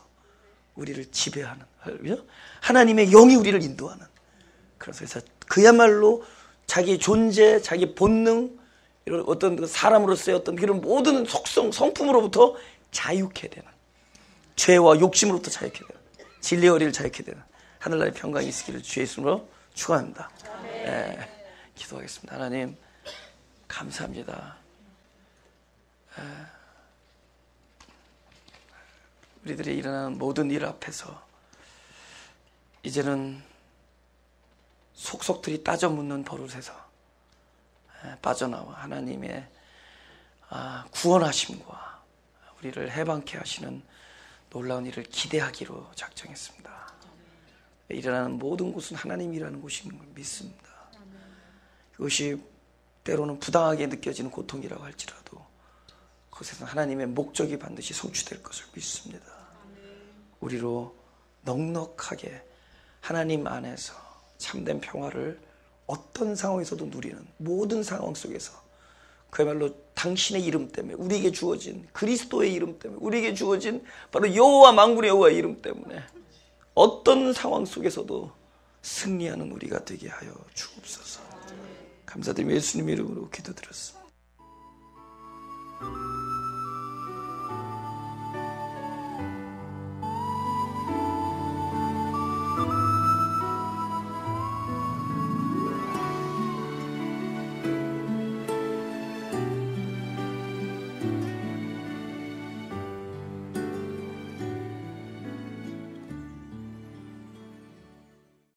[SPEAKER 1] 우리를 지배하는 하나님의 영이 우리를 인도하는. 그래서 그야말로 자기 존재, 자기 본능, 이런 어떤 사람으로서의 어떤 그런 모든 속성, 성품으로부터 자유케 되는, 죄와 욕심으로부터 자유케 되는, 진리의 어리를 자유케 되는 하늘나라의 평강이 있기를 주의 이름으로 축원합니다. 기도하겠습니다. 하나님 감사합니다. 우리들이 일어나는 모든 일 앞에서 이제는 속속들이 따져 묻는 버릇에서 빠져나와 하나님의 구원하심과 우리를 해방케 하시는 놀라운 일을 기대하기로 작정했습니다. 일어나는 모든 곳은 하나님이라는 곳인 걸 믿습니다. 그것이 때로는 부당하게 느껴지는 고통이라고 할지라도 그것에서 하나님의 목적이 반드시 성취될 것을 믿습니다. 우리로 넉넉하게 하나님 안에서 참된 평화를 어떤 상황에서도 누리는 모든 상황 속에서 그야말로 당신의 이름 때문에 우리에게 주어진 그리스도의 이름 때문에 우리에게 주어진 바로 여호와 만군의 여호와의 이름 때문에 어떤 상황 속에서도 승리하는 우리가 되게 하여 주옵소서. 감사드리며 예수님의 이름으로 기도드렸습니다.